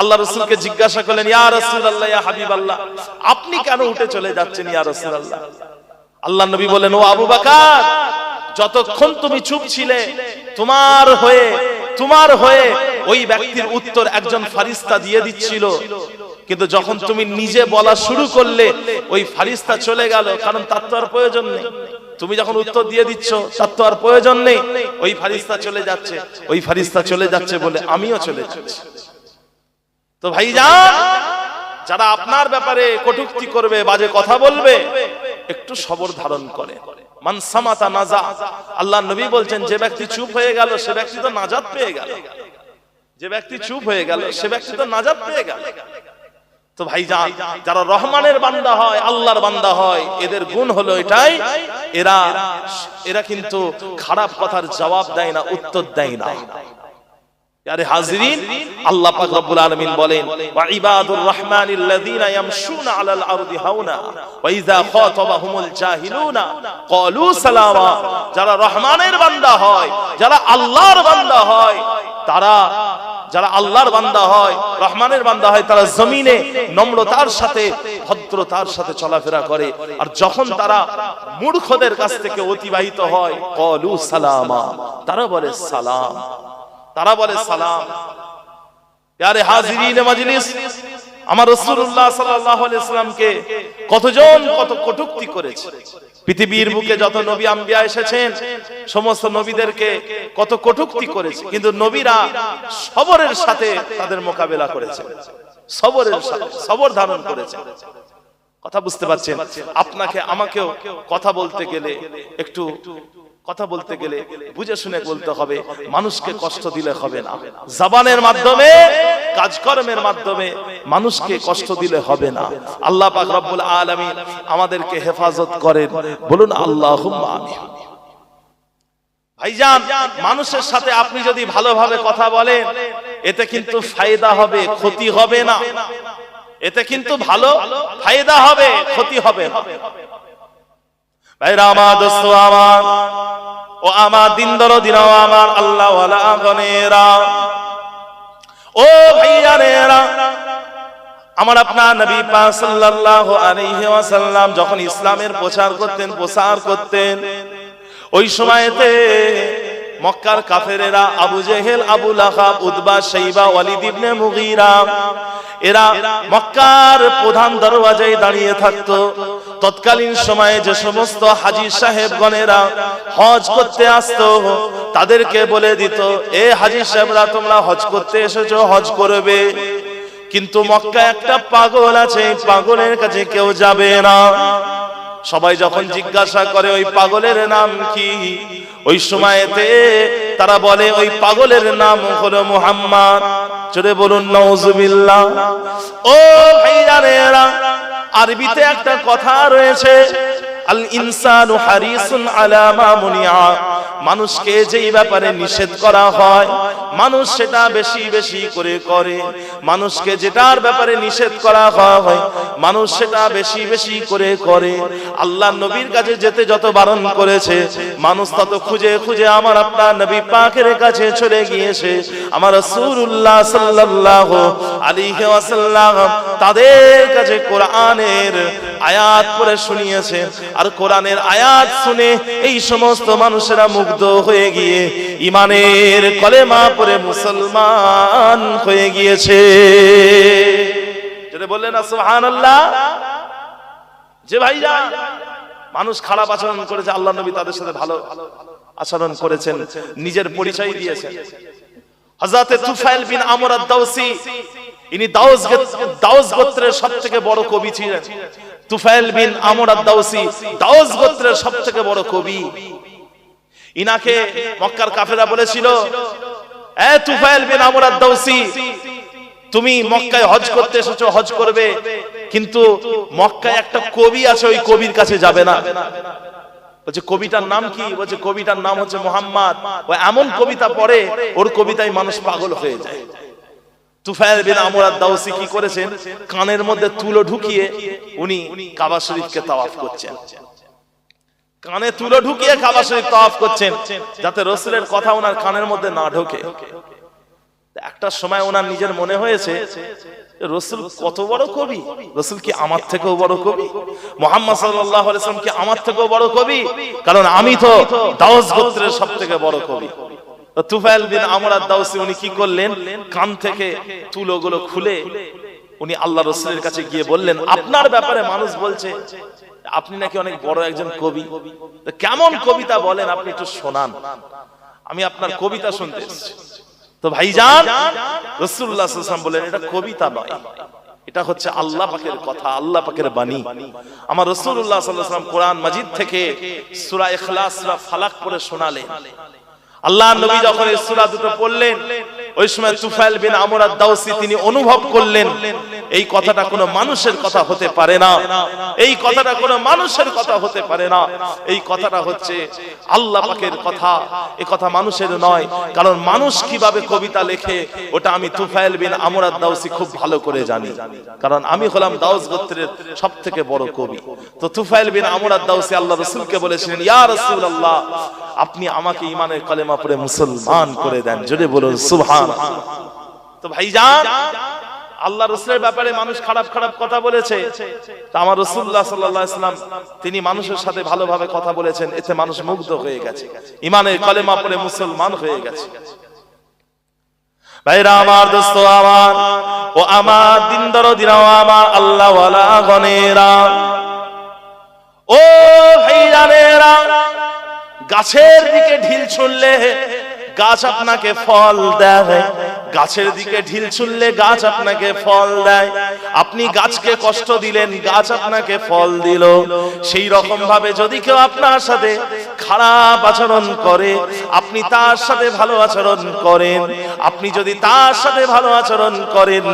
আল্লাহ রাসূলকে জিজ্ঞাসা করলেন, ইয়া রাসূলুল্লাহ, ইয়া হাবিবাল্লাহ, আপনি কেন উঠে চলে যাচ্ছেন ইয়া রাসূলুল্লাহ? আল্লাহর নবী বলেন, ও আবু বকর, যতক্ষণ তুমি চুপ ছিলে তোমার হয়ে ওই ব্যক্তির উত্তর একজন ফেরেশতা দিয়ে দিচ্ছিল, কিন্তু যখন তুমি নিজে বলা শুরু করলে ওই ফেরেশতা চলে গেল, কারণ তার তো আর প্রয়োজন নেই। তুমি যখন উত্তর দিয়ে দিচ্ছ তার তো আর প্রয়োজন নেই, ওই ফেরেশতা চলে যাচ্ছে, ওই ফেরেশতা চলে যাচ্ছে বলে আমিও চলে যাচ্ছি। তো ভাইজান, যারা আপনার ব্যাপারে কটূক্তি করবে, বাজে কথা বলবে, একটু সবর ধারণ করে। মান সামাতা নাজা, আল্লাহর নবী বলছেন যে ব্যক্তি চুপ হয়ে গেল সে ব্যক্তি তো নাজাত পেয়ে গেল, যে ব্যক্তি চুপ হয়ে গেল সে ব্যক্তি তো নাজাত পেয়ে গেল। তো ভাইজান, যারা রহমানের বান্দা হয়, আল্লাহর বান্দা হয়, এদের গুণ হলো এটাই, এরা কিন্তু খারাপ কথার জবাব দেয় না, উত্তর দেয় না। আরে হাজিরিন, আল্লাহ পাক রব্বুল আলামিন বলেন, ওয়া ইবাদুর রহমানিল্লাযীনা ইয়ামশুনা আলাল আরদি হাওনা ওয়া ইযা খাতাবাহুমুল জাহিলুনা ক্বালু সালামা। যারা রহমানের বান্দা হয়, যারা আল্লাহর বান্দা হয়, যারা আল্লাহর বান্দা হয়, রহমানের বান্দা হয়, তারা জমিনে নম্রতার সাথে, ভদ্রতার সাথে চলাফেরা করে, আর যখন তারা মূর্খদের কাছ থেকে অতিবাহিত হয়, ক্বালু সালামা, তারা বলে সালাম, তারা বলে সালাম। প্যারে হাজিরিন মাজলিস, আমার রাসূলুল্লাহ সাল্লাল্লাহু আলাইহি সাল্লামকে কতজন কত কটূক্তি করেছে। পৃথিবীর বুকে যত নবী আম্বিয়া এসেছেন সমস্ত নবীদেরকে কত কটূক্তি করেছে, কিন্তু নবীরা সবরের সাথে তাদের মোকাবেলা করেছে, সবরের সাথে সবর ধারণ করেছে। কথা বুঝতে পারছেন? আপনাকে আমাকেও কথা বলতে গেলে একটু কথা বলতে গেলে বুঝে শুনে বলতে হবে, মানুষকে কষ্ট দিলে হবে না। জবানের মাধ্যমে, কাজকর্মের মাধ্যমে মানুষকে কষ্ট দিলে হবে না। আল্লাহ পাক রব্বুল আলামিন আমাদেরকে হেফাজত করেন, বলুন আল্লাহুম্মা আমিন। ভাইজান, মানুষের সাথে আপনি যদি ভালোভাবে কথা বলেন, এতে কিন্তু ফায়দা হবে, ক্ষতি হবে না। এতে কিন্তু ভালো ফায়দা হবে, ক্ষতি হবে না। ভাইরা আমার, দোস্ত আমার, ও আমার দিন দরদিরা, আমার আল্লাহ ওয়ালা গনেরা, ও ভাইয়ারেরা, আমার আপনার নবী পাক সাল্লাল্লাহু আলাইহি ওয়াসাল্লাম যখন ইসলামের প্রচার করতেন ওই সময়তে মক্কার কাফেরেরা আবু জেহেল, আবু লাহাব, উতবা, শাইবা, ওয়ালিদ ইবনে মুগীরা এরা মক্কার প্রধান দরওয়াজায় দাঁড়িয়ে থাকতো। তৎকালীন সময়ে যে সমস্ত হাজী সাহেবগণেরা হজ করতে আসতো তাদেরকে বলে দিত, এ হাজী সাহেবরা তোমরা হজ করতে এসেছো, হজ করবে, কিন্তু মক্কায় একটা পাগল আছে, পাগলের কাছে কেউ যাবে না। সবাই যখন জিজ্ঞাসা করে ওই পাগলের নাম কি, ওই সময়তে তারা বলে ওই পাগলের নাম হলো মুহাম্মদ। জোরে বলুন নাউজুবিল্লাহ। ও ভাইজানেরা, আরবিতে একটা কথা রয়েছে, আল ইনসানু হারিসুন আলা মা মুনিআ, মানুষকে যেই ব্যাপারে নিষেধ করা হয় মানুষ সেটা বেশি বেশি করে করে, মানুষকে যেটার ব্যাপারে নিষেধ করা হয় মানুষ সেটা বেশি বেশি করে করে। আল্লাহ নবীর কাছে যেতে যত বারণ করেছে মানুষ তত খুঁজে খুঁজে আমার আপনার নবী পাকের কাছে চলে গিয়েছে। আমার রাসূলুল্লাহ সাল্লাল্লাহু আলাইহি ওয়াসাল্লাম তাদের কাছে কোরআনের আয়াত পড়ে শুনিয়েছে, আর কোরআনের আয়াত শুনে এই সমস্ত মানুষেরা মুগ্ধ হয়ে গিয়ে ঈমানের কলেমা পড়ে মুসলমান হয়ে গিয়েছে। যদি বললেন না সুবহানাল্লাহ। যে ভাইজান মানুষ খারাপ আচরণ করেছে, আল্লাহ নবী তাদের সাথে ভালো আচরণ করেছেন, নিজের পরিচয় দিয়েছেন। হযরত তুফাইল বিন আমর আদ-দাওসী, ইনি দাউস গোত্রের সবথেকে বড় কবি ছিলেন। তুফাইল বিন আমর আদ-দাওসী দাউস গোত্রের সবথেকে বড় কবি। ইনাকে মক্কার কাফেররা বলেছিল, এ তুফাইল বিন আমর আদ-দাওসী, তুমি মক্কায় হজ করতে এসেছো, হজ করবে, কিন্তু মক্কায় একটা কবি আছে, ওই কবির কাছে যাবে না। বলছে কবিটার নাম কি? বলছে কবিটার নাম হচ্ছে মুহাম্মদ। ও এমন কবিতা পড়ে, ওর কবিতায় মানুষ পাগল হয়ে যায়। তুফাইল বিন আমর আদ-দাওসী কি করেছেন, কানের মধ্যে তুলো ঢুকিয়ে উনি কাবা শরীফকে তাওয়াফ করছেন। কানে তুলো ঢুকিয়ে কাবা শরীফ তাওয়াফ করছেন যাতে রাসূলের কথা ওনার কানের মধ্যে না ঢোকে। একটা সময় ওনার নিজের মনে হয়েছে রাসূল কত বড় কবি, রাসূল কি আমার থেকেও বড় কবি, মুহাম্মদ সাল্লাল্লাহু আলাইহি ওয়াসাল্লাম কি আমার থেকেও বড় কবি, কারণ আমি তো দাউস গোত্রের সবথেকে বড় কবি। তুফাইল বিন আমর আদ-দাওসী উনি কি করলেন, কান থেকে তুলোগুলো খুলে উনি আল্লাহ রাসূলের কাছে গিয়ে বললেন, আপনার ব্যাপারে মানুষ বলছে আপনি নাকি অনেক বড় একজন কবি, কেমন কবিতা বলেন আপনি একটু শোনান, আমি আপনার কবিতা শুনতে এসেছি। তো ভাইজান রাসূলুল্লাহ সাল্লাল্লাহু আলাইহি ওয়াসাল্লাম বলেন, এটা কবিতা নয়, এটা হচ্ছে আল্লাহ পাকের কথা, আল্লাহ পাকের বাণী। আমার রাসূলুল্লাহ সাল্লাল্লাহু আলাইহি ওয়াসাল্লাম কোরআন মাজিদ থেকে সূরা ইখলাস, সূরা ফালাক পড়ে শোনালেন। আল্লাহর নবী যখন এই সূরা দুটো পড়লেন, ওই সময় তুফাইল বিন আমর আদ-দাওসী তিনি অনুভব করলেন এই কথাটা কোনো মানুষের কথা হতে পারে না, এই কথাটা কোনো মানুষের কথা হতে পারে না, এই কথাটা হচ্ছে আল্লাহ পাকের কথা, এই কথা মানুষের নয়। কারণ মানুষ কিভাবে কবিতা লেখে ওটা আমি তুফাইল বিন আমর আদ-দাওসী খুব ভালো করে জানি, কারণ আমি হলাম দাউস গোত্রের সবথেকে বড় কবি। তো তুফাইল বিন আমর আদ-দাওসী আল্লাহ রাসূলকে বলেছিলেন, ইয়া রাসূলুল্লাহ, আপনি আমাকে ঈমানের কালেমা পড়ে মুসলমান করে দেন। জোরে বলুন সুবহানাল্লাহ। তো ভাইজান আল্লাহ রাসূলের ব্যাপারে মানুষ খারাপ খারাপ কথা বলেছে, তা আমার রাসূলুল্লাহ সাল্লাল্লাহু আলাইহি ওয়াসাল্লাম তিনি মানুষের সাথে ভালোভাবে কথা বলেছেন, এতে মানুষ মুগ্ধ হয়ে গেছে, ঈমানের কালেমা পড়ে মুসলমান হয়ে গেছে। ভাইরা আমার, দোস্ত আমার, ও আমার দিন দরদিরা, ও আমার আল্লাহ ওয়ালা গনেরা, ও ভাইজানেরা, গাছের দিকে ঢিল ছুঁড়লে গাছ আপনাকে ফল দেয়, গাছের দিকে ঢিল ছুঁড়লে গাছ আপনাকে ফল দেয়। আপনি গাছকে কষ্ট দিলেন, গাছ আপনাকে ফল দিল। সেই রকম ভাবে যদি কেউ আপনার সাথে খারাপ আচরণ করে, আপনি তার সাথে ভালো আচরণ করেন, আপনি যদি তার সাথে ভালো আচরণ করেন,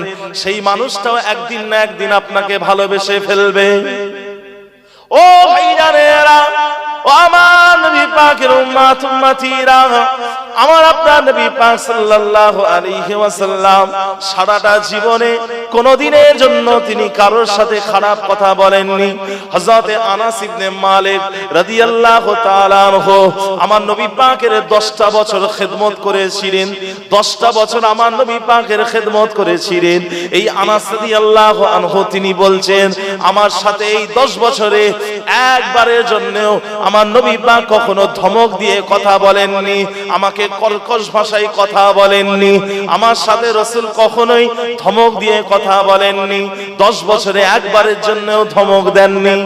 সেই মানুষটাও একদিন না একদিন আপনাকে ভালোবেসে ফেলবে। ও ভাইজানেরা, ও আমার নবী পাকের উম্মত উম্মতিরা, আমার আপনার নবী পাক সাল্লাল্লাহু আলাইহি ওয়াসাল্লাম সারাটা জীবনে কোনদিনের জন্য তিনি কারোর সাথে খারাপ কথা বলেননি। হযরতে আনাস ইবনে মালিক রাদিয়াল্লাহু তাআলা আনহু আমার নবী পাকের 10টা বছর খেদমত করেছিলেন, 10টা বছর আমার নবী পাকের খেদমত করেছিলেন। এই আনাস রাদিয়াল্লাহু আনহু তিনি বলছেন, আমার সাথে এই 10 বছরে একবারের জন্যও আমার নবী পাক কখনো ধমক দিয়ে কথা বলেননি, আমাকে কর্কশ ভাষায় কথা বলেননি, আমার সাথে রাসূল কখনোই ধমক দিয়ে কথা বলেননি, 10 বছরে একবারের জন্যও ধমক দেননি।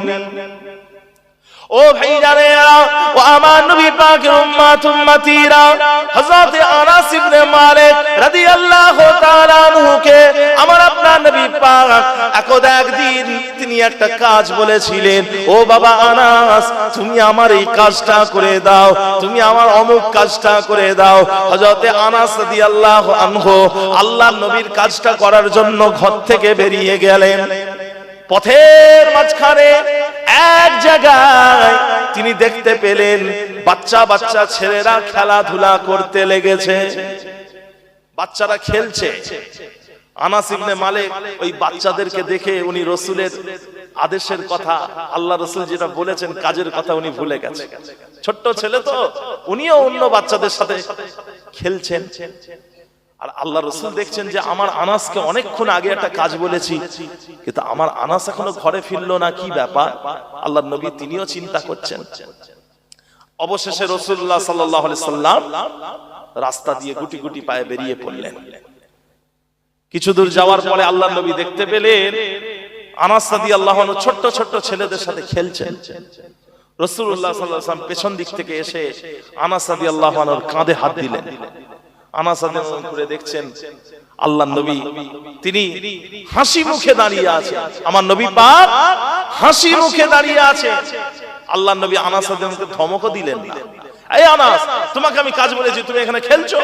ও ভাইজানেরা, ও আমার নবী পাকের উম্মত উম্মতিরা, হযরত আনাস ইবনে মালিক রাদিয়াল্লাহু তাআলা আনহুকে আমার আপনার নবী পাক একদিন তিনি একটা কাজ বলেছিলেন, ও বাবা আনাস, তুমি আমার এই কাজটা করে দাও, তুমি আমার অমুক কাজটা করে দাও। হযরত আনাস রাদিয়াল্লাহু আনহু আল্লাহর নবীর কাজটা করার জন্য ঘর থেকে বেরিয়ে গেলেন। পথের মাঝখানে এক জায়গায় তিনি দেখতে পেলেন বাচ্চা বাচ্চা ছেলেরা খেলাধুলা করতে লেগেছে, বাচ্চারা খেলছে। আনাস ইবনে মালিক ওই বাচ্চাদেরকে দেখে উনি রাসূলের আদেশের কথা, আল্লাহ রাসূল যেটা বলেছেন কাজের কথা উনি ভুলে গেছেন। ছোট্ট ছেলে তো, উনিও অন্য বাচ্চাদের সাথে খেলছেন। আর আল্লাহ রাসূল দেখছেন যে আমার আনাসকে অনেকক্ষণ আগে একটা কাজ বলেছি, কিন্তু আমার আনাস এখনো ঘরে ফিরলো না, কি ব্যাপার? আল্লাহর নবী তিনিও চিন্তা করছেন। অবশেষে রাসূলুল্লাহ সাল্লাল্লাহু আলাইহি সাল্লাম রাস্তা দিয়ে গুটি গুটি পায়ে বেরিয়ে পড়লেন। কিছু দূর যাওয়ার পরে আল্লাহর নবী দেখতে পেলেন আনাস রাদিয়াল্লাহু আনহু ছোট্ট ছোট্ট ছেলেদের সাথে খেলছেন। রাসূলুল্লাহ সাল্লাল্লাহু আলাইহি ওয়াসাল্লাম পেছন দিক থেকে এসে আনাস রাদিয়াল্লাহু আনহুর কাঁধে হাত দিলেন। আনাস রাদিয়াল্লাহু আনহু ঘুরে দেখছেন আল্লাহর নবী তিনি হাসি মুখে দাঁড়িয়ে আছেন, আমার নবী পাক হাসি মুখে দাঁড়িয়ে আছেন। আল্লাহর নবী আনাস রাদিয়াল্লাহু আনহুকে ধমকও দিলেন না, এই আনাস, তোমাকে আমি কাজ বলেছি, তুমি এখানে খেলছো,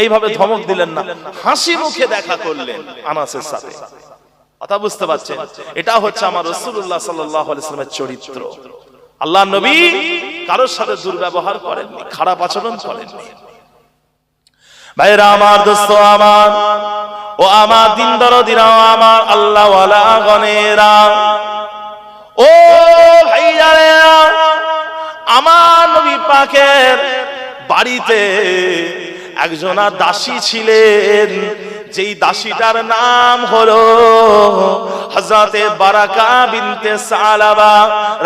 এইভাবে ধমক দিলেন না, হাসি মুখে দেখা করলেন আনাসের সাথে। কথা বুঝতে পারছেন? এটা হচ্ছে আমার রাসূলুল্লাহ সাল্লাল্লাহু আলাইহি ওয়াসাল্লামের চরিত্র। আল্লাহর নবী কারোর সাথে দুর্ব্যবহার করেননি, খারাপ আচরণ করেননি। ভাইরা আমার, দোস্ত আমার, ও আমার দিন দরদিরা, আমার আল্লাহ ওয়ালা গনেরা, ও ভাইজানেরা, আমার নবী পাকের বাড়িতে একজনা দাসী ছিলেন, যেই দাসীটার নাম হলো হযরতে বারাকা বিনতে সালাবা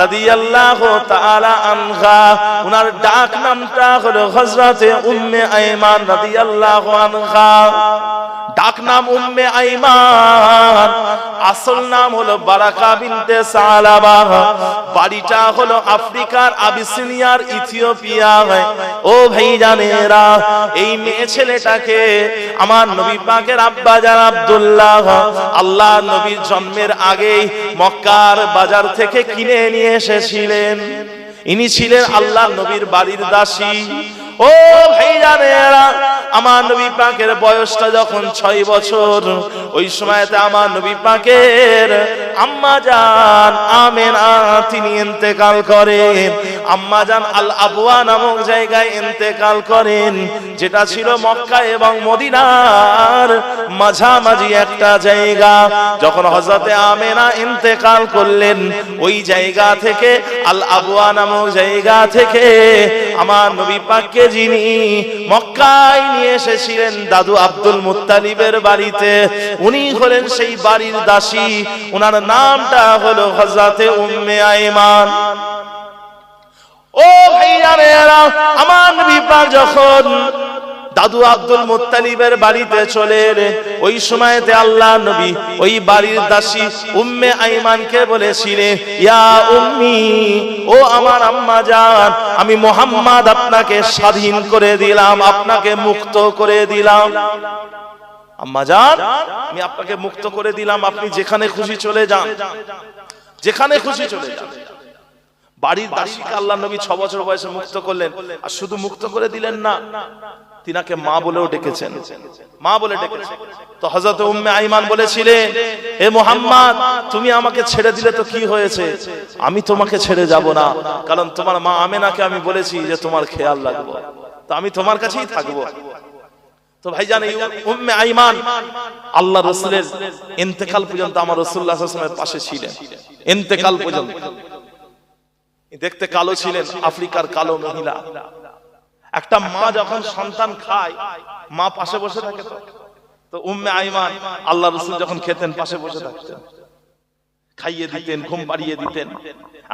রাদিয়াল্লাহু তাআলা আনহা। উনার ডাক নামটা হলো হযরতে উম্মে আইমান রাদিয়াল্লাহু আনহা। ডাক নাম উম্মে আইমান, আসল নাম হলো বারাকা বিনতে সালাবা। বাড়িটা হলো আফ্রিকার আবিসিনিয়ার ইথিওপিয়ায়। ও ভাইজানেরা, এই মেয়ে ছেলেটাকে আমার নবী পাকের আব্বা জান আব্দুল্লাহ আল্লাহ নবীর জন্মের আগেই মক্কার বাজার থেকে কিনে নিয়ে এসেছিলেন। ইনি ছিলেন আল্লাহ নবীর বাড়ির দাসী। ও ভাইজানেরা, আমার নবী পাকের বয়সটা যখন 6 বছর, ওই সময়তে আমার নবী পাকের আম্মা জান আমেনা তিনি ইন্তেকাল করেন। আম্মা জান আল আবওয়া নামক জায়গায় ইন্তেকাল করেন, যেটা ছিল মক্কা এবং মদিনার মাঝামাঝি একটা জায়গা। যখন হযরতে আমেনা ইন্তেকাল করলেন, ওই জায়গা থেকে আল আবওয়া নামক জায়গা থেকে আমার নবী পাককে যিনি মক্কায় নিয়ে এসেছিলেন দাদু আব্দুল মুত্তালিবের বাড়িতে, উনি হলেন সেই বাড়ির দাসী। উনার নামটা হলো হযরতে উম্মে আইমান। ও ভাইজানেরা, আমার নবী পাক যখন দাদু আব্দুল মুত্তালিবের বাড়িতে চলে এলেন, ওই সময়তে আল্লাহ নবী ওই বাড়ির দাসী উম্মে আইমানকে বলেছিলেন, ইয়া উম্মি, ও আমার আম্মা জান, আমি মুহাম্মদ আপনাকে স্বাধীন করে দিলাম, আপনাকে মুক্ত করে দিলাম। আম্মা জান, আমি আপনাকে মুক্ত করে দিলাম, আপনি যেখানে খুশি চলে যান, যেখানে খুশি চলে যান। বাড়ির দাসীকে আল্লাহ নবী 6 বছর বয়সে মুক্ত করলেন। আর শুধু মুক্ত করে দিলেন না, তিনাকে মা বলেও ডেকেছেন, মা বলে ডেকেছেন। তো হযরত উম্মে আইমান বলেছিলেন, হে মুহাম্মদ, তুমি আমাকে ছেড়ে দিলে তো কি হয়েছে, আমি তোমাকে ছেড়ে যাব না, কারণ তোমার মা আমেনাকে আমি বলেছি যে তোমার খেয়াল রাখবো, তো আমি তোমার কাছেই থাকবো। তো ভাইজান, এই উম্মে আইমান আল্লাহ রাসূলের ইন্তেকাল পর্যন্ত আমার রাসূলুল্লাহ সাল্লাল্লাহু আলাইহি ওয়াসাল্লামের পাশে ছিলেন, ইন্তেকাল পর্যন্ত। দেখতে কালো ছিলেন, আফ্রিকার কালো মহিলা। একটা মা যখন সন্তান খায়, মা পাশে বসে থাকে। তো উম্মে আইমান আল্লাহ রাসূল যখন খেতেন পাশে বসে থাকতেন, খাইয়ে দিতেন, ঘুম পাড়িয়ে দিতেন।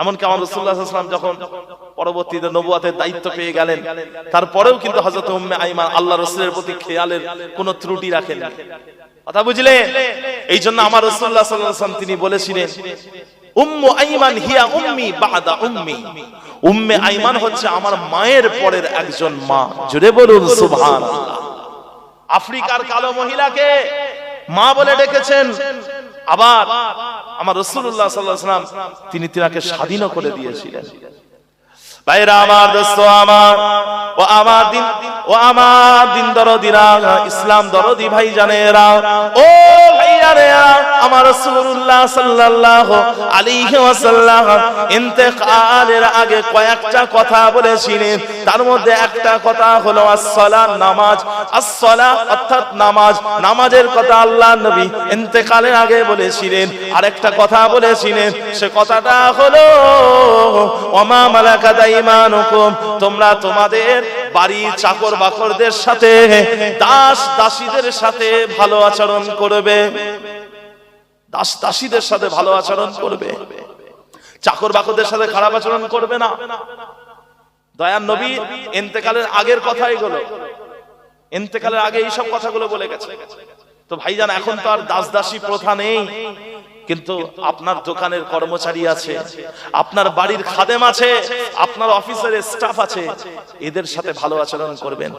এমনকি আমার রাসূলুল্লাহ সাল্লাল্লাহু আলাইহি ওয়াসাল্লাম যখন পরবর্তীতে নবুয়তের দায়িত্ব পেয়ে গেলেন, তারপরেও কিন্তু হযরত উম্মে আইমান আল্লাহ রাসূলের প্রতি খেয়ালের কোনো ত্রুটি রাখেননি। কথা বুঝলেন? এই জন্য আমার রাসূলুল্লাহ সাল্লাল্লাহু আলাইহি ওয়াসাল্লাম তিনি বলেছিলেন, উম্মু আইমান হিয়া উম্মি বাদা উম্মি। উম্মে আইমান হচ্ছে আমার মায়ের পরের একজন মা। জোরে বলুন সুবহানাল্লাহ। আফ্রিকার কালো মহিলাকে মা বলে ডেকেছেন। আবার আমার রাসূলুল্লাহ সাল্লাল্লাহু আলাইহি ওয়াসাল্লাম তিনি তিনাকে স্বাধীন করে দিয়েছিলেন। ভাইরা আমার, দোস্ত আমার, ও আমার দিন দরদিরা, ইসলাম দরদি ভাই জানেরা, ও ভাইয়ারেরা, আমার রাসূলুল্লাহ সাল্লাল্লাহু আলাইহি ওয়াসাল্লাম ইন্তেকালের আগে কয়েকটা কথা বলেছিলেন। তার মধ্যে একটা কথা হলো as-সালাত, নামাজ। as-সালাত অর্থাৎ নামাজ, নামাজের কথা আল্লাহ নবী ইন্তেকালের আগে বলেছিলেন। আরেকটা কথা বলেছিলেন, সে কথাটা হলো ওমা মালাকাত আইমানুকুম, তোমরা তোমাদের বাড়ির চাকর বাকরদের সাথে, দাস দাসীদের সাথে ভালো আচরণ করবে। দাস দাসীদের সাথে ভালো আচরণ করবে, চাকর বাকরদের সাথে খারাপ আচরণ করবে না। দয়ার নবী ইন্তেকালের আগের কথা এগুলো, ইন্তেকালের আগে এইসব কথাগুলো বলে গেছে। তো ভাইজান, এখন তো আর দাস দাসী প্রথা নেই, কিন্তু আপনার দোকানের কর্মচারী আছে, আপনার বাড়ির খাদেম আছে, আপনার অফিসের স্টাফ আছে, এদের সাথে ভালো আচরণ করবেন,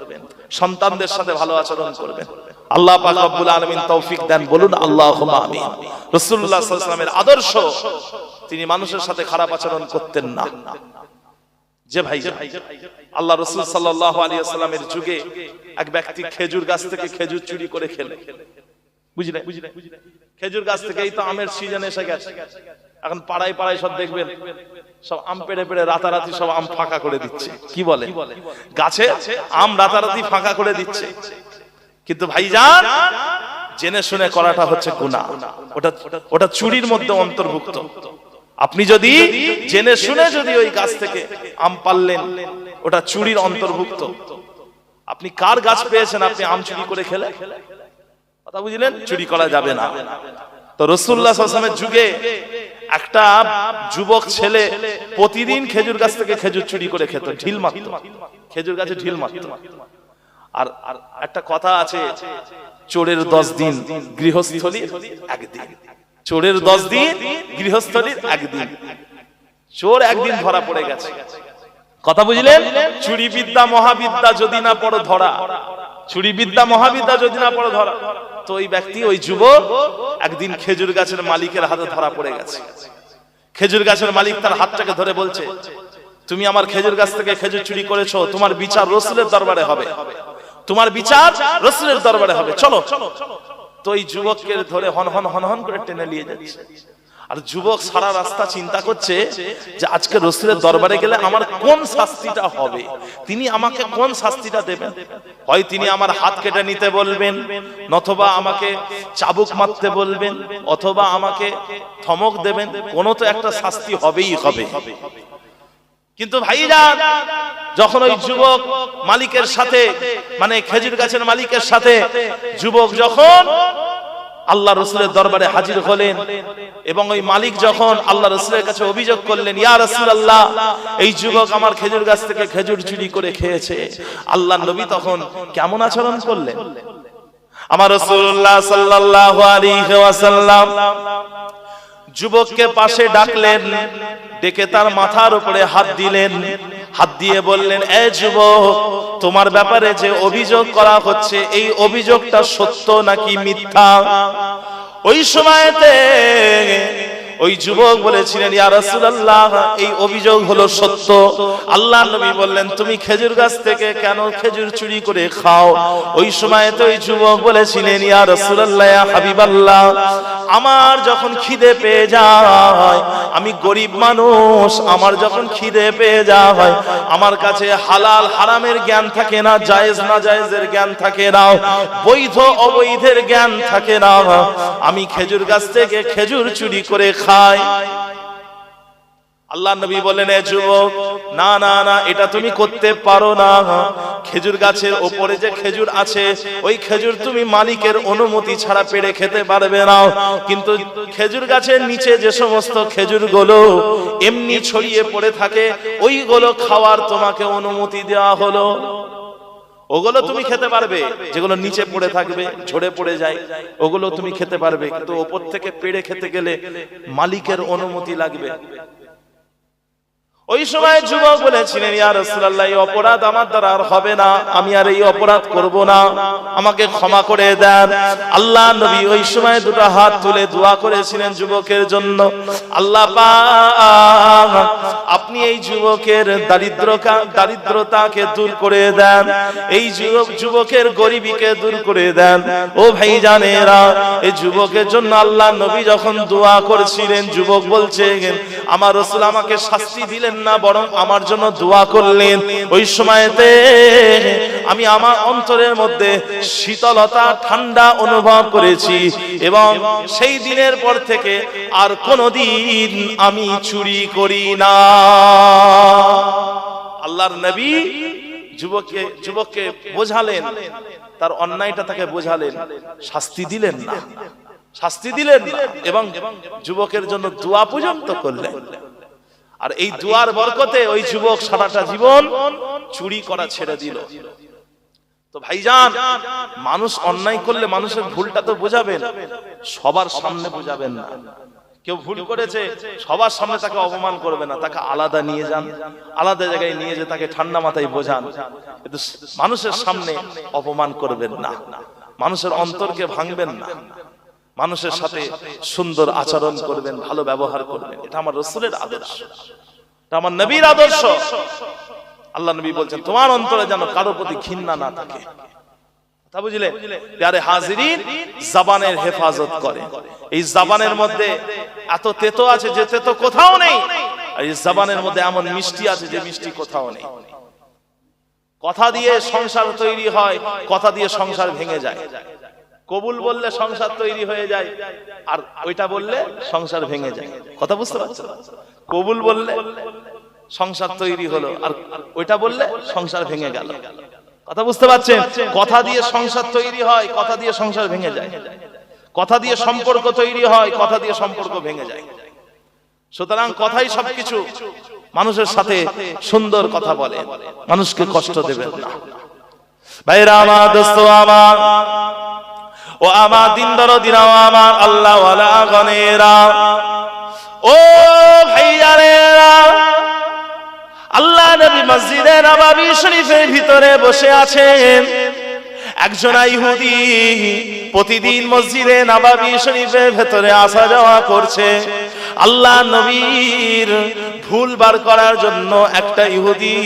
সন্তানদের সাথে ভালো আচরণ করবেন। আল্লাহ পাক রব্বুল আলামিন তৌফিক দেন, বলুন আল্লাহুম্মা আমিন। রাসূলুল্লাহ সাল্লাল্লাহু আলাইহি ওয়াসাল্লামের আদর্শ, তিনি মানুষের সাথে খারাপ আচরণ করতেন না। যে ভাই, আল্লাহ রাসূল সাল্লাল্লাহু আলাইহি ওয়াসাল্লামের যুগে এক ব্যক্তি খেজুর গাছ থেকে খেজুর চুরি করে খেলো। বুঝলেন? খেজুর গাছ থেকে, এই তো আমের সিজন এসে গেছে, এখন পাড়ায় পাড়ায় সব দেখবেন সব আম পেড়ে পেড়ে রাতারাতি সব আম ফাঁকা করে দিচ্ছে। কি বলে? গাছে আম রাতারাতি ফাঁকা করে দিচ্ছে। কিন্তু ভাইজান, জেনে শুনে করাটা হচ্ছে গুনাহ, ওটা চুরির মধ্যে অন্তর্ভুক্ত। আপনি যদি জেনে শুনে যদি ওই গাছ থেকে আম পারলেন, ওটা চুরির অন্তর্ভুক্ত। আপনি কার গাছ পেয়েছেন, আপনি আম চুরি করে খেলে, কথা বুঝলেন? চুরি করা যাবে না। তো রাসূলুল্লাহ সাল্লাল্লাহু আলাইহি ওয়াসাল্লামের যুগে একটা যুবক ছেলে প্রতিদিন খেজুর গাছ থেকে খেজুর চুরি করে খেত, ঢিল মারত, খেজুর গাছে ঢিল মারত। আর একটা কথা আছে, চোরের 10 দিন গৃহস্থলীর একদিন। চোরের 10 দিন গৃহস্থলীর একদিন। চোর একদিন ধরা পড়ে গেছে, কথা বুঝলেন? চুরি বিদ্যা মহাবিদ্যা যদি না পড়ো ধরা, চুরি বিদ্যা মহাবিদ্যা যদি না পড়ো ধরা। তো ওই ব্যক্তি, ওই যুবক একদিন খেজুর গাছের মালিকের হাতে ধরা পড়ে গেছে। খেজুর গাছের মালিক তার হাতটাকে ধরে বলছে, তুমি আমার খেজুর গাছ থেকে খেজুর চুরি করেছো, তোমার বিচার রাসূলের দরবারে হবে, তোমার বিচার রাসূলের দরবারে হবে, চলো। তো এই যুবককে ধরে হনহন হনহন করে টেনে নিয়ে যাচ্ছে। আর যুবক সারা রাস্তা চিন্তা করছে যে আজকে রাসূলের দরবারে গেলে আমার কোন শাস্তিটা হবে, তিনি আমাকে কোন শাস্তিটা দেবেন। হয় তিনি আমার হাত কেটে নিতে বলবেন, অথবা আমাকে চাবুক মারতে বলবেন, অথবা আমাকে ধমক দেবেন, কোন তো একটা শাস্তি হবেই হবে। কিন্তু ভাইজান, যখন ওই যুবক মালিকের সাথে, মানে খেজুর গাছের মালিকের সাথে যুবক যখন আল্লাহ রাসূলের দরবারে হাজির হলেন, এবং ওই মালিক যখন আল্লাহ রাসূলের কাছে অভিযোগ করলেন, ইয়া রাসূলুল্লাহ, এই যুবক আমার খেজুর গাছ থেকে খেজুর চুরি করে খেয়েছে, আল্লাহর নবী তখন কেমন আচরণ করলেন? আমার রাসূলুল্লাহ সাল্লাল্লাহু আলাইহি ওয়াসাল্লাম যুবককে পাশে ডাকলেন, ডেকে তার মাথার উপরে হাত দিলেন, হাত দিয়ে বললেন, এ যুবক, তোমার ব্যাপারে যে অভিযোগ করা হচ্ছে, এই অভিযোগটা সত্য নাকি মিথ্যা? ওই সময়তে ওই যুবক বলেছিলেন, ইয়া রাসূলুল্লাহ, এই অভিযোগ হলো সত্য। আল্লাহর নবী বললেন, তুমি খেজুর গাছ থেকে কেন খেজুর চুরি করে খাও? ওই সময় তো ওই যুবক বলেছিলেন, ইয়া রাসূলুল্লাহ, ইয়া হাবিবাল্লাহ, আমার যখন খিদে পেয়ে যায়, আমি গরিব মানুষ, আমার যখন খিদে পেয়ে যায়, আমার কাছে হালাল হারামের জ্ঞান থাকে না, জায়েজ না জায়েজের জ্ঞান থাকে না, বৈধ অবৈধের জ্ঞান থাকে না, আমি খেজুর গাছ থেকে খেজুর চুরি করে খাই। আল্লাহ নবী বলেন, এ যুবক, না না না, এটা তুমি করতে পারো না। খেজুর গাছের ওপরে যে খেজুর আছে, ওই খেজুর তুমি মালিকের অনুমতি ছাড়া পেড়ে খেতে পারবে না, কিন্তু খেজুর গাছের নিচে যে সমস্ত খেজুরগুলো এমনি ছড়িয়ে পড়ে থাকে, ওইগুলো খাওয়ার তোমাকে অনুমতি দেওয়া হলো। ওগুলো তুমি খেতে পারবে, যেগুলো নিচে পড়ে থাকবে, ঝরে পড়ে যায়, ওগুলো তুমি খেতে পারবে, কিন্তু ওপর থেকে পেড়ে খেতে গেলে মালিকের অনুমতি লাগবে। ওই সময় যুবক বলেছিলেন, ইয়া রাসূলুল্লাহ, এই অপরাধ আমার দ্বারা আর হবে না, আমি আর এই অপরাধ করব না, আমাকে ক্ষমা করে দেন। আল্লাহ নবী ওই সময় দুটো হাত তুলে দোয়া করেছিলেন যুবকের জন্য, আল্লাহ পাক, আপনি এই যুবকের দারিদ্রতাকে দূর করে দেন, এই যুবকের গরিবীকে দূর করে দেন। ও ভাই জানেরা, এই যুবকের জন্য আল্লাহ নবী যখন দোয়া করছিলেন, যুবক বলছেন, আমার রাসূল আমাকে শাস্তি দিলেন না, বরং আমার জন্য দোয়া করলেন। ওই সময়তে আমি আমার অন্তরের মধ্যে শীতলতা, ঠান্ডা অনুভব করেছি, এবং সেই দিনের পর থেকে আর কোনোদিন আমি চুরি করি না। আল্লাহর নবী যুবককে বোঝালেন, তার অন্যায়টা তাকে বোঝালেন, শাস্তি দিলেন না, এবং যুবকের জন্য দোয়া পর্যন্ত করলেন। আর এই দুয়ার বরকতে ওই যুবক সারাটা জীবন চুরি করা ছেড়ে দিল। তো ভাইজান, মানুষ অন্যায় করলে মানুষের ভুলটা তো বোঝাবেন, সবার সামনে বোঝাবেন না। কেউ ভুল করেছে, সবার সামনে তাকে অপমান করবে না, তাকে আলাদা নিয়ে যান, আলাদা জায়গায় নিয়ে যে তাকে ঠান্ডা মাথায় বোঝান, কিন্তু মানুষের সামনে অপমান করবেন না, মানুষের অন্তরকে ভাঙবেন না, মানুষের সাথে সুন্দর আচরণ করবেন, ভালো ব্যবহার করবেন। এটা আমার রাসূলের আদর্শ, এটা আমার নবীর আদর্শ। আল্লাহ নবী বলছেন, তোমার অন্তরে যেন কারো প্রতি ঘৃণা না থাকে। তা বুঝলে প্যারে হাজিরিন, জবানের হেফাজত করে। এই জবানের মধ্যে এত তেতো আছে যে তেতো কোথাও নেই, আর এই জবানের মধ্যে এমন মিষ্টি আছে যে মিষ্টি কোথাও নেই। কথা দিয়ে সংসার তৈরি হয়, কথা দিয়ে সংসার ভেঙে যায়। কবুল বললে সংসার তৈরি হয়ে যায়, আর ওইটা বললে সংসার ভেঙে যায়। কথা বুঝতে পারছেন? কবুল বললে সংসার তৈরি হলো, আর ওইটা বললে সংসার ভেঙে গেল। কথা বুঝতে পারছেন? কথা দিয়ে সংসার তৈরি হয়, কথা দিয়ে সংসার ভেঙে যায়। কথা দিয়ে সম্পর্ক তৈরি হয়, কথা দিয়ে সম্পর্ক ভেঙে যায়। সুতরাং কথাই সবকিছু। মানুষের সাথে সুন্দর কথা বলে, মানুষকে কষ্ট দেবেন না। ভাইরা আমার, দোস্ত আমার, ও আমার দিন দরদিরা, আমার আল্লাহ ওয়ালা গনেরা, ও ভাইয়ারেরা, আল্লাহ নবী মসজিদে নববী শরীফের ভিতরে বসে আছেন। একজন ইহুদি প্রতিদিন মসজিদে নববী শরীফের ভিতরে আসা যাওয়া করছে। আল্লাহ নবীর ভুল বার করার জন্য একটা ইহুদি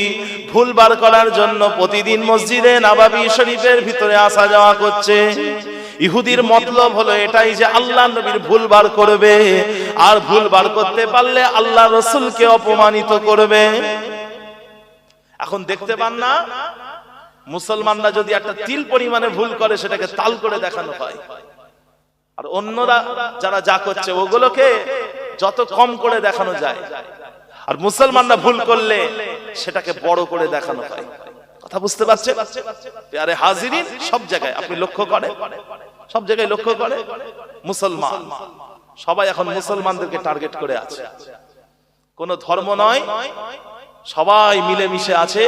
ভুল বার করার জন্য প্রতিদিন মসজিদে নববী শরীফের ভিতরে আসা যাওয়া করছে। ইহুদির মতলব হলো এটাই যে আল্লাহ নবীর ভুল বার করবে, আর ভুল বার করতে পারলে আল্লাহ রাসূলকে অপমানিত করবে। এখন দেখতে পান না, মুসলমানরা যদি একটা তিল পরিমাণে ভুল করে সেটাকে তাল করে দেখানো হয়, আর অন্যরা যারা যা করছে ওগুলোকে যত কম করে দেখানো যায়, আর মুসলমানরা ভুল করলে সেটাকে বড় করে দেখানো হয়। কথা বুঝতে পারছেন? আরে হাজিরিন, সব জায়গায় আপনি লক্ষ্য করেন, সব জায়গায় লক্ষ্য করে মুসলমান, সবাই এখন মুসলমানদেরকে টার্গেট করে আছে। কোন ধর্ম নয়, সবাই মিলেমিশে আছে।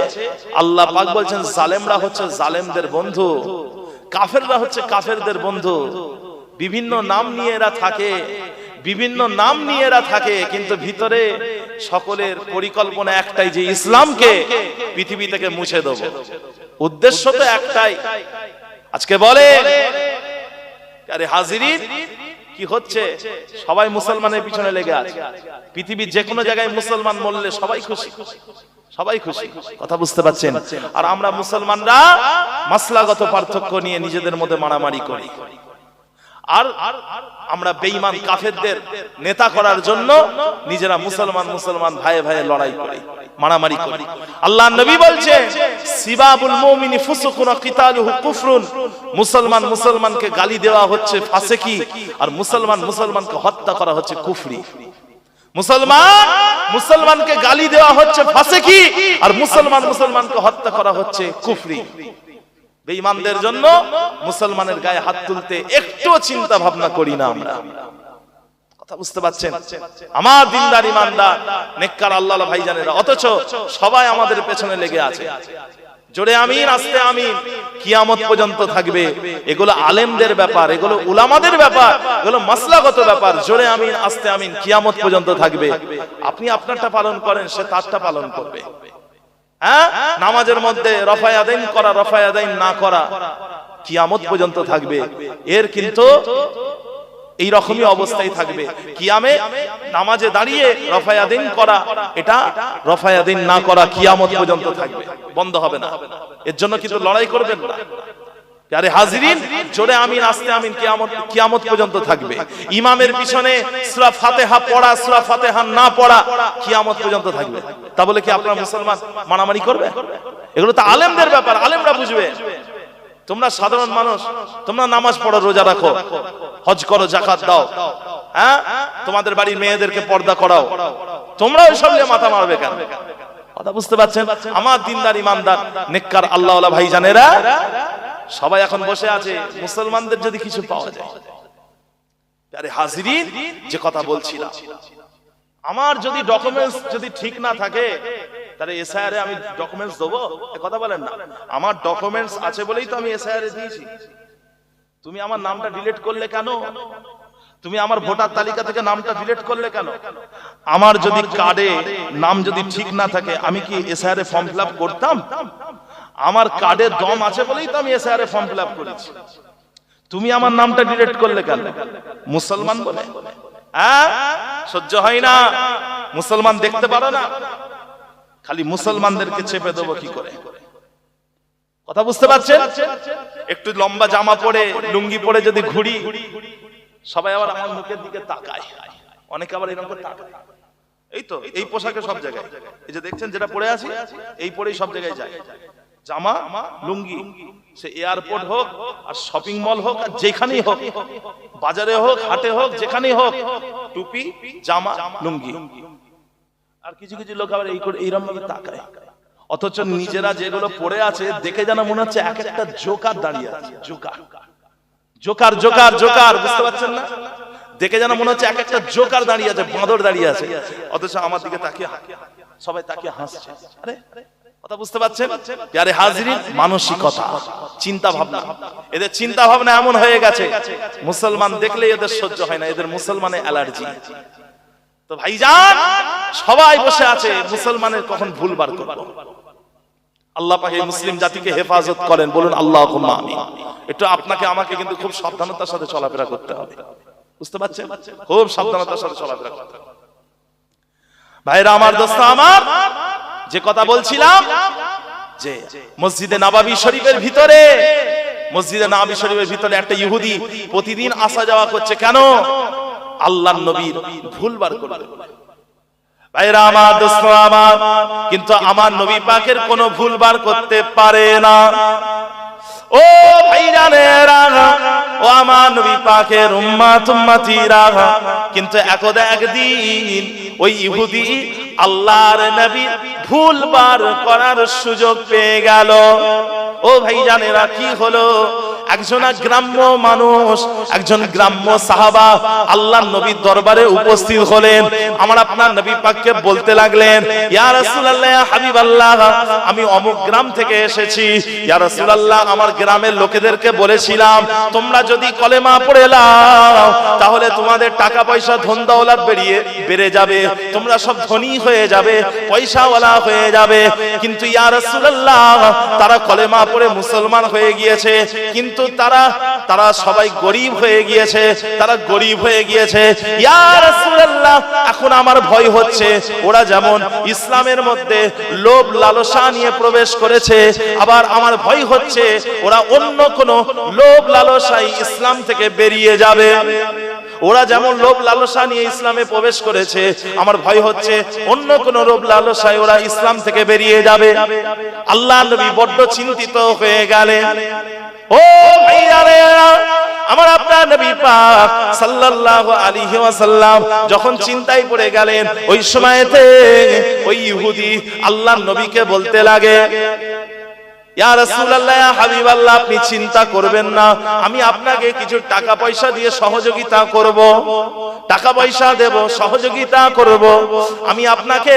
আল্লাহ পাক বলছেন, জালেমরা হচ্ছে জালেমদের বন্ধু, কাফেররা হচ্ছে কাফেরদের বন্ধু। বিভিন্ন নাম নিয়ে এরা থাকে, বিভিন্ন নাম নিয়ে এরা থাকে, কিন্তু ভিতরে সকলের পরিকল্পনা একটাই, যে ইসলামকে পৃথিবী থেকে মুছে দেব। উদ্দেশ্য তো একটাই। আজকে বলে, আরে হাজিরিন, কি হচ্ছে? সবাই মুসলমানের পিছনে লেগে আছে। পৃথিবীর যে কোনো জায়গায় মুসলমান বললে সবাই খুশি, সবাই খুশি। কথা বুঝতে পারছেন? আর আমরা মুসলমানরা মাসলাগত পার্থক্য নিয়ে নিজেদের মধ্যে মারামারি করি। আর আমরা বেঈমান কাফেরদের নেতা করার জন্য নিজেরা মুসলমান ভাইয়ে ভাইয়ে লড়াই করি, মারামারি করি। আল্লাহর নবী বলছেন, সিবাবুল মুমিনি ফুসুকুন ওয়া কিতালুহু কুফরুন। মুসলমানকে গালি দেওয়া হচ্ছে ফাসিকি, আর মুসলমানকে হত্যা করা হচ্ছে কুফরি। মুসলমানকে গালি দেওয়া হচ্ছে ফাসিকি, আর মুসলমানকে হত্যা করা হচ্ছে কুফরি। বেঈমানদের জন্য মুসলমানের গায়ে হাত তুলতে একটু চিন্তা ভাবনা করি না আমরা। কথা বুঝতে পারছেন? আমার দিনদার ইমানদার নেককার আল্লাহর ভাইজানেরা, অথচ সবাই আমাদের পেছনে লেগে আছে। জোরে আমিন, আস্তে আমিন। কিয়ামত পর্যন্ত থাকবে। এগুলো আলেমদের ব্যাপার, এগুলো উলামাদের ব্যাপার, এগুলো মাসলাগত ব্যাপার। জোরে আমিন, আস্তে আমিন। কিয়ামত পর্যন্ত থাকবে। আপনি আপনারটা পালন করেন, সে তারটা পালন করবে। হ্যাঁ, নামাজের মধ্যে রফায়াদাইন করা, রফায়াদাইন না করা কিয়ামত পর্যন্ত থাকবে। এর কিন্তু এই রকমই অবস্থায় থাকবে। কিয়ামে নামাজে দাঁড়িয়ে রফায়াদাইন করা, এটা রফায়াদাইন না করা কিয়ামত পর্যন্ত থাকবে, বন্ধ হবে না। এর জন্য কিন্তু লড়াই করবেন না। আরে হাজিরিন, জোরে আমিন, আস্তে আমিন। কিয়ামত পর্যন্ত থাকবে। ইমামের পিছনে সূরা ফাতিহা পড়া, সূরা ফাতিহা না পড়া কিয়ামত পর্যন্ত থাকবে। তা বলে কি আপনারা মুসলমান মারামারি করবে? এগুলো তো আলেমদের ব্যাপার, আলেমরা বুঝবে। তোমরা সাধারণ মানুষ, তোমরা নামাজ পড়ো, রোজা রাখো, হজ করো, যাকাত দাও, হ্যাঁ, তোমাদের বাড়ির মেয়েদেরকে পর্দা করাও, তোমরা ওইসব নিয়ে মাথা মারবে কেন? কথা বুঝতে পারছেন? আমার দিনদার ইমানদার নেককার আল্লাহওয়ালা ভাইজানেরা সবাই এখন বসে আছে, মুসলমানদের যদি কিছু পাওয়া যায়। আরে হাজিরিন, যে কথা বলছিলাম, আমার যদি ডকুমেন্টস যদি ঠিক না থাকে, তাহলে এসআইআর এ আমি ডকুমেন্টস দেবো? এ কথা বলেন না। আমার ডকুমেন্টস আছে বলেই তো আমি এসআইআর এ দিয়েছি। তুমি আমার নামটা ডিলিট করলে কেন? তুমি আমার ভোটার তালিকা থেকে নামটা ডিলিট করলে কেন? আমার যদি কার্ডে নাম যদি ঠিক না থাকে, আমি কি এসআইআর এ ফর্ম ফিল আপ করতাম? আমার কার্ডে দম আছে বলেই তো আমি এসআইআর এ ফর্ম ফিল আপ করেছি। তুমি আমার নামটা ডিলিট করলে কেন? মুসলমান বলে সহ্য হয় না? মুসলমান দেখতে পারো না? খালি মুসলমানদেরকে চেপে দেবো কি করে? কথা বুঝতে পারছেন? একটু লম্বা জামা পরে, লুঙ্গি পরে যদি ঘুরি, সবাই আবার আমার মুখের দিকে তাকায়। অনেকে আবার এরকম করে তাকায়। এই তো এই পোশাকে সব জায়গায়, এই যে দেখছেন যেটা পরে আছি, এই পরেই সব জায়গায় যায়। জামা, লুঙ্গি, সে এয়ারপোর্ট হোক আর শপিং মল হোক আর যেখানেই হোক, বাজারে হোক, হাটে হোক, যেখানেই হোক, টুপি, জামা, লুঙ্গি। আর কিছু কিছু লোক আবার এইরকম ভাবে তাকায়, অথচ নিজেরা যেগুলো পড়ে আছে দেখে যেন মনে হচ্ছে এক একটা জোকার দাঁড়িয়ে আছে। জোকার, বুঝতে পারছেন না? দেখে যেন মনে হচ্ছে এক একটা জোকার দাঁড়িয়ে আছে, বাঁদর দাঁড়িয়ে আছে, অথচ আমার দিকে তাকিয়ে সবাই তাকিয়ে হাসছে। আরে কথা বুঝতে পারছেন? আরে হাজিরিন, মানসিকতা, চিন্তা ভাবনা, এদের চিন্তা ভাবনা এমন হয়ে গেছে, মুসলমান দেখলে এদের সহ্য হয় না, এদের মুসলমানের অ্যালার্জি। তো ভাইজান, সবাই বসে আছে, মুসলমানের কখন ভুল বার করব? আল্লাহ পাক এই মুসলিম জাতিকে হেফাজত করেন, বলুন আল্লাহুম্মা আমিন। একটু আপনাকে আমাকে কিন্তু খুব সাবধানতার সাথে চলাফেরা করতে হবে, বুঝতে পারছেন? খুব সাবধানতার সাথে চলাফেরা করতে হবে। ভাইরা আমার, দোস্ত আমার, যে কথা বলছিলাম, যে মসজিদে নববী শরীফের ভিতরে একটা ইহুদি প্রতিদিন আসা যাওয়া করছে। কেন? আল্লাহর নবীর ভুল বার করবে। ভাইরা আমার, দোস্ত আমার, কিন্তু আমার নবী পাকের কোনো ভুল বার করতে পারে না। ও ভাইজানেরা, ও আমার নবী পাকের উম্মতিরা, কিন্তু একদিন ওই ইহুদি আল্লাহর নবীর ভুল বার করার সুযোগ পেয়ে গেল। ও ভাইজানেরা, কি হলো? একজন গ্রাম্য মানুষ, একজন গ্রাম্য সাহাবা আল্লাহর নবীর দরবারে উপস্থিত হলেন। আমার আপনার নবী পাককে বলতে লাগলেন, ইয়া রাসূলুল্লাহ, ইয়া হাবিবাল্লাহ, আমি অমুক গ্রাম থেকে এসেছি। ইয়া রাসূলুল্লাহ, আমার গ্রামের লোকেদেরকে বলেছিলাম, তোমরা যদি কলেমা পড়ে নাও তাহলে তোমাদের টাকা পয়সা, ধন দৌলত বেড়ে যাবে, তোমরা সব ধনী হয়ে যাবে, পয়সাওয়ালা হয়ে যাবে। কিন্তু ইয়া রাসূলুল্লাহ, তারা কলেমা পড়ে মুসলমান হয়ে গিয়েছে, কিন্তু কিন্তু তারা সবাই গরিব হয়ে গিয়েছে, তারা গরিব হয়ে গিয়েছে। ইয়া রাসূলুল্লাহ, এখন আমার ভয় হচ্ছে ওরা যেমন ইসলামের মধ্যে লোভ লালসা নিয়ে প্রবেশ করেছে, আবার আমার ভয় হচ্ছে ওরা অন্য কোন লোভ লালসায় ইসলাম থেকে বেরিয়ে যাবে। ওরা যেমন লোভ লালসা নিয়ে ইসলামে প্রবেশ করেছে, আমার ভয় হচ্ছে অন্য কোন লোভ লালসায় ওরা ইসলাম থেকে বেরিয়ে যাবে। আল্লাহ নবী বড্ড চিন্তিত হয়ে গেলেন। ও ভাইয়ারে, আমার আপনার নবী পাক সাল্লাল্লাহু আলাইহি ওয়াসাল্লাম যখন চিন্তায় পড়ে গেলেন, ওই সময়তে ওই ইহুদি আল্লাহর নবীকে বলতে লাগে, ইয়া রাসূলুল্লাহ, ইয়া হাবিবাল্লাহ, আপনি চিন্তা করবেন না, আমি আপনাকে কিছু টাকা পয়সা দিয়ে সহযোগিতা করব, টাকা পয়সা দেব, সহযোগিতা করব। আমি আপনাকে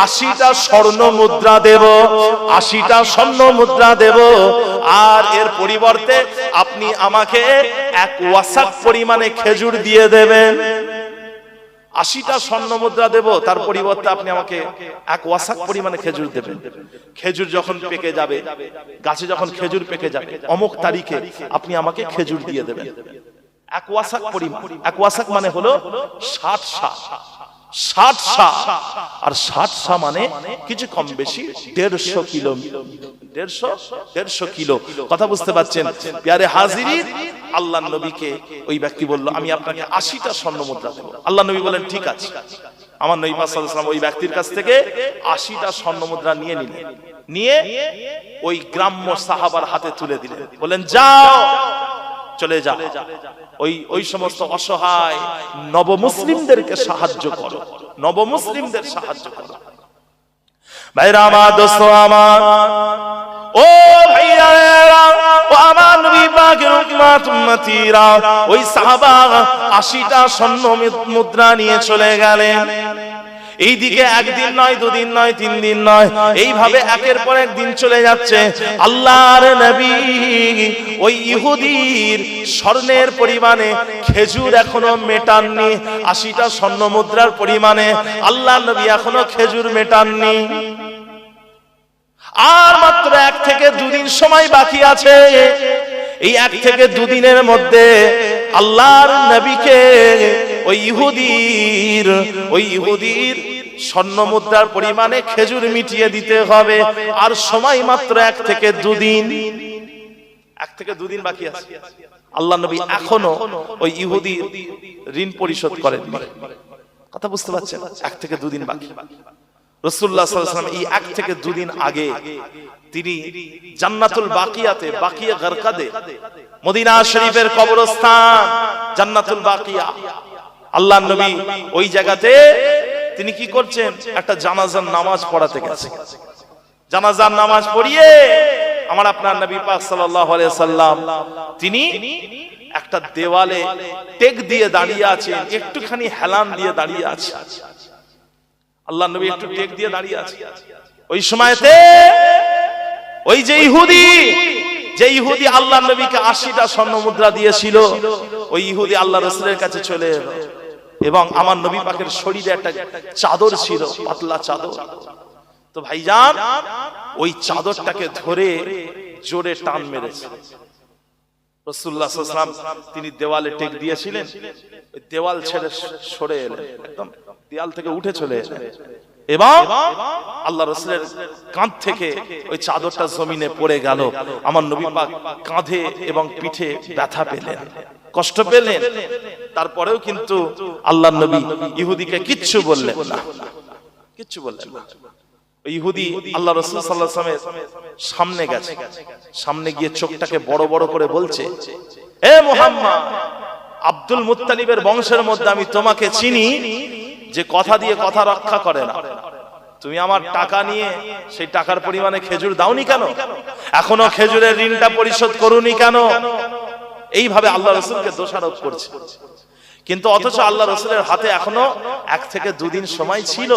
80টা স্বর্ণ মুদ্রা দেব, 80টা স্বর্ণ মুদ্রা দেব, আর এর পরিবর্তে আপনি আমাকে 1 ওয়াসাক পরিমাণে খেজুর দিয়ে দেবেন। 80টা স্বর্ণ মুদ্রা দেব, তার পরিবর্তে আপনি আমাকে 1 ওয়াসাক পরিমাণে খেজুর দেবেন। খেজুর যখন পেকে যাবে, গাছে যখন খেজুর পেকে যাবে, অমুক তারিখে আপনি আমাকে খেজুর দিয়ে দেবেন 1 ওয়াসাক পরিমাণ। 1 ওয়াসাক মানে হলো 60 সা। 60 সা, আর 60 সা মানে কিছু কম বেশি 150 কিলো। 150 কিলো, কথা বুঝতে পারছেন? প্যারে হাজিরিন, আল্লাহ নবীকে ওই ব্যক্তি বলল, আমি আপনাকে 80টা স্বর্ণ মুদ্রা দেব। আল্লাহ নবী বলেন, ঠিক আছে। আমার নবী সাল্লাল্লাহু আলাইহি ওয়াসাল্লাম ওই ব্যক্তির কাছ থেকে 80টা স্বর্ণ মুদ্রা নিয়ে নিলেন, নিয়ে ওই গ্রাম্য সাহাবার হাতে তুলে দিলেন, বলেন, যাও, চলে যাও, ওই সমস্ত অসহায় নবমুসলিমদেরকে সাহায্য করো, নবমুসলিমদের সাহায্য করো। ভাইরা আমার, দোস্ত আমার, ও ভাইরা, ও আমার নবী পাকের উম্মতিরা, ওই সাহাবা 80টা স্বর্ণ মুদ্রা নিয়ে চলে গেলেন। এইদিকে একদিন নয়, দুদিন নয়, 3 দিন নয়, এইভাবে একের পর এক দিন চলে যাচ্ছে। আল্লাহর নবী ওই ইহুদির স্বর্ণের পরিমাণে খেজুর এখনো মেটাননি। 80টা স্বর্ণ মুদ্রার পরিমাণে আল্লাহর নবী এখনো খেজুর মেটাননি। আর মাত্র 1 থেকে 2 দিন সময় বাকি আছে। এই 1 থেকে 2 দিনের মধ্যে আল্লাহর নবীকে ওই ইহুদির স্বর্ণ মুদ্রার পরিমাণে খেজুর মিটিয়ে দিতে হবে। আর সময় মাত্র 1 থেকে 2 দিন। 1 থেকে 2 দিন বাকি আছে। আল্লাহ নবী এখনো ওই ইহুদি ঋণ পরিশোধ করেননি। কথা বুঝতে পারছেন? 1 থেকে 2 দিন বাকি। রাসূলুল্লাহ সাল্লাল্লাহু আলাইহি ওয়াসাল্লাম এই 1 থেকে 2 দিন আগে তিনি জান্নাতুল বাকিয়াতে, বাকিয়া গারকাদে, মদিনা শরীফের কবরস্থান জান্নাতুল বাকিয়া, আল্লাহর নবী ওই জায়গাতে তিনি কি করছেন, একটা জানাজার নামাজ পড়াতে গেছেন। জানাজার নামাজ পড়িয়ে আমার আপনার নবী পাক সাল্লাল্লাহু আলাইহি ওয়াসাল্লাম তিনি একটা দেওয়ালে টেক দিয়ে দাঁড়িয়ে আছেন, একটুখানি হেলান দিয়ে দাঁড়িয়ে আছেন। আল্লাহর নবী একটু টেক দিয়ে দাঁড়িয়ে আছেন। ওই সময়তে ওই যে ইহুদি আল্লাহর নবীকে 80টা স্বর্ণ মুদ্রা দিয়েছিল, ওই ইহুদি আল্লাহ রাসূলের কাছে চলে এলো এবং আমার নবী পাকের শরীরে একটা চাদর ছিল, পাতলা চাদর। তো ভাইজান ওই চাদরটাকে ধরে জোরে টান মেরেছে। রাসূলুল্লাহ সাল্লাল্লাহু আলাইহি ওয়াসাল্লাম তিনি দেওয়ালে টেক দিয়েছিলেন, ওই দেওয়াল ছেড়ে সরে এলেন, একদম দেওয়াল থেকে উঠে চলে এলেন এবং আল্লাহ রাসূলের কাঁধ থেকে ওই চাদরটা জমিনে পড়ে গেল। আমার নবী পাক কাঁধে এবং পিঠে ব্যথা পেলেন, কষ্ট পেলেন। তারপরেও কিন্তু আল্লাহর নবী ইহুদিকে কিচ্ছু বললেন না, কিচ্ছু বললেন না। ইহুদি আল্লাহ রাসূল সাল্লাল্লাহু আলাইহি ওয়াসাল্লামের সামনে গেছে, সামনে গিয়ে চোখটাকে বড় বড় করে বলছে, এ মুহাম্মদ, আব্দুল মুত্তালিবের বংশের মধ্যে আমি তোমাকে চিনি যে কথা দিয়ে কথা রক্ষা করে না। তুমি আমার টাকা নিয়ে সেই টাকার পরিমাণে খেজুর দাওনি কেন? এখনো খেজুরের ঋণটা পরিশোধ করুনি কেন? এইভাবে আল্লাহ রাসূলকে দোষারোপ করছে। কিন্তু অথচ আল্লাহ রাসূলের হাতে এখনো 1 থেকে 2 দিন সময় ছিল।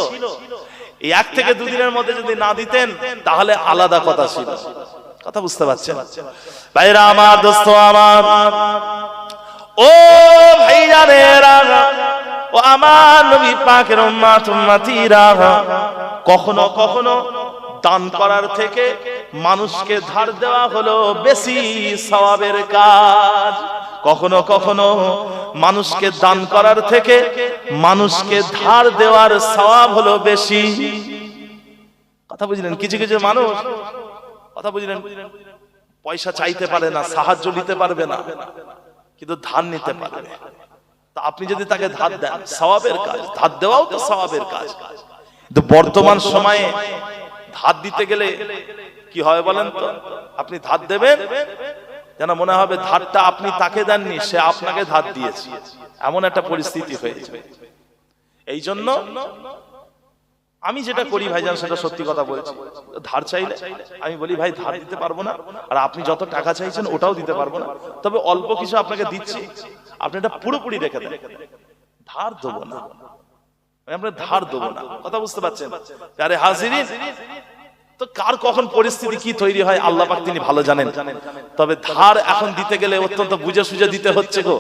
এই 1 থেকে 2 দিনের মধ্যে যদি না দিতেন তাহলে আলাদা কথা ছিল। কথা বুঝতে পারছেন? ভাইরা আমার, দোস্ত আমার, ও ভাইজানেরা, ও আমার নবী পাকের উম্মতিরা, কখনো কখনো দান করার থেকে মানুষকে ধার দেওয়া হলো বেশি সওয়াবের কাজ। কখনো কখনো মানুষকে দান করার থেকে মানুষকে ধার দেওয়ার সওয়াব হলো বেশি। কথা বুঝলেন? কিছু কিছু মানুষ, কথা বুঝলেন, পয়সা চাইতে পারে না, সাহায্য নিতে পারবে না, কিন্তু ধার নিতে পারবে। তা আপনি যদি তাকে ধার দেন, সওয়াবের কাজ, ধার দেওয়াও তো সওয়াবের কাজ। কিন্তু বর্তমান সময়ে ধার দিতে গেলে কি হয় বলেন তো? আপনি ধার দেবেন, যেন মনে হবে ধারটা আপনি তাকে দেননি, সে আপনাকে ধার দিয়েছে, এমন একটা পরিস্থিতি হয়েছে। এই জন্য আমি যেটা করি ভাইজান, সেটা সত্যি কথা বলছি, ধার চাইলে আমি বলি ভাই ধার দিতে পারবো না, আর আপনি যত টাকা চাইছেন ওটাও দিতে পারবো না, তবে অল্প কিছু আপনাকে দিচ্ছি, আপনি এটা পুরোপুরি রেখে দেন, ধার দেবো না, আমরা ধার দেবো না। কথা বুঝতে পারছেন? আরে হাজিরিন, তো কার কখন পরিস্থিতি কি তৈরি হয় আল্লাহ পাক তিনি ভালো জানেন। তবে ধার এখন দিতে গেলে অত্যন্ত বুঝে সুঝে দিতে হচ্ছে গো।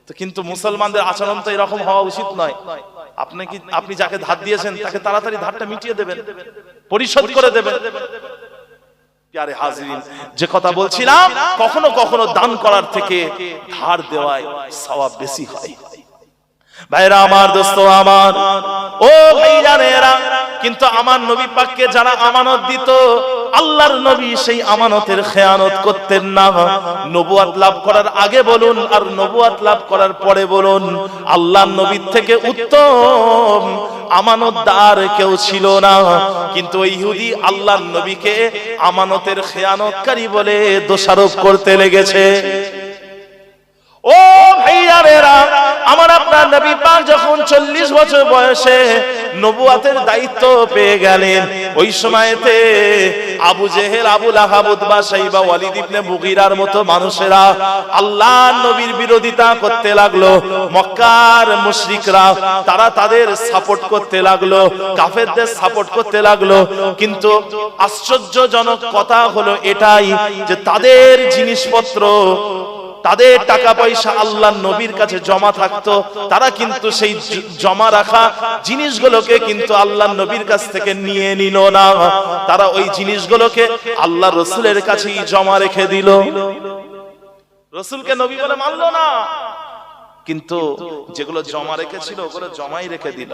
তো কিন্তু মুসলমানদের আচরণ তো এরকম হওয়া উচিত নয়। আপনি যাকে ধার দিয়েছেন তাকে তাড়াতাড়ি ধারটা মিটিয়ে দেবেন, পরিশোধ করে দেবেন। প্যারে হাজিরিন, যে কথা বলছিলাম, কখনো কখনো দান করার থেকে ধার দেওয়ায় সওয়াব বেশি হয়। ভাইরা আমার, দোস্ত আমার, ও ভাইজানেরা, কিন্তু আমার নবী পাককে যারা আমানত দিত, আল্লাহর নবী সেই আমানতের খেয়ানত করতেন না। নবুয়ত লাভ করার আগে বলুন আর নবুয়ত লাভ করার পরে বলুন, আল্লাহর নবীর থেকে উত্তম আমানতদার কেউ ছিল না। কিন্তু ওই ইহুদি আল্লাহর নবীকে আমানতের খেয়ানতকারী বলে দোষারোপ করতে লেগেছে। ও ভাইয়ারেরা, আমার আপনার নবী পাক যখন 40 বছর বয়সে নবুয়তের দায়িত্ব পেয়ে গেলেন, ওই সময়তে আবু জেহেল, আবু লাহাব, উতবা, শাইবা, ওয়ালিদ ইবনে মুগীরার মতো মানুষেরা আল্লাহর নবীর বিরোধিতা করতে লাগলো। মক্কার মুশরিকরা তারা তাদের সাপোর্ট করতে লাগলো, কাফেরদের সাপোর্ট করতে লাগলো। কিন্তু আশ্চর্যজনক কথা হলো এটাই যে তাদের জিনিসপত্র, তাদের টাকা পয়সা আল্লাহর নবীর কাছে জমা থাকতো, তারা কিন্তু সেই জমা রাখা জিনিসগুলোকে কিন্তু আল্লাহর নবীর কাছ থেকে নিয়ে নিল না, তারা ওই জিনিসগুলোকে আল্লাহ রসুলের কাছেই জমা রেখে দিল। রসুলকে নবী বলে মানলো না, কিন্তু যেগুলো জমা রেখেছিল ওগুলো জমাই রেখে দিল।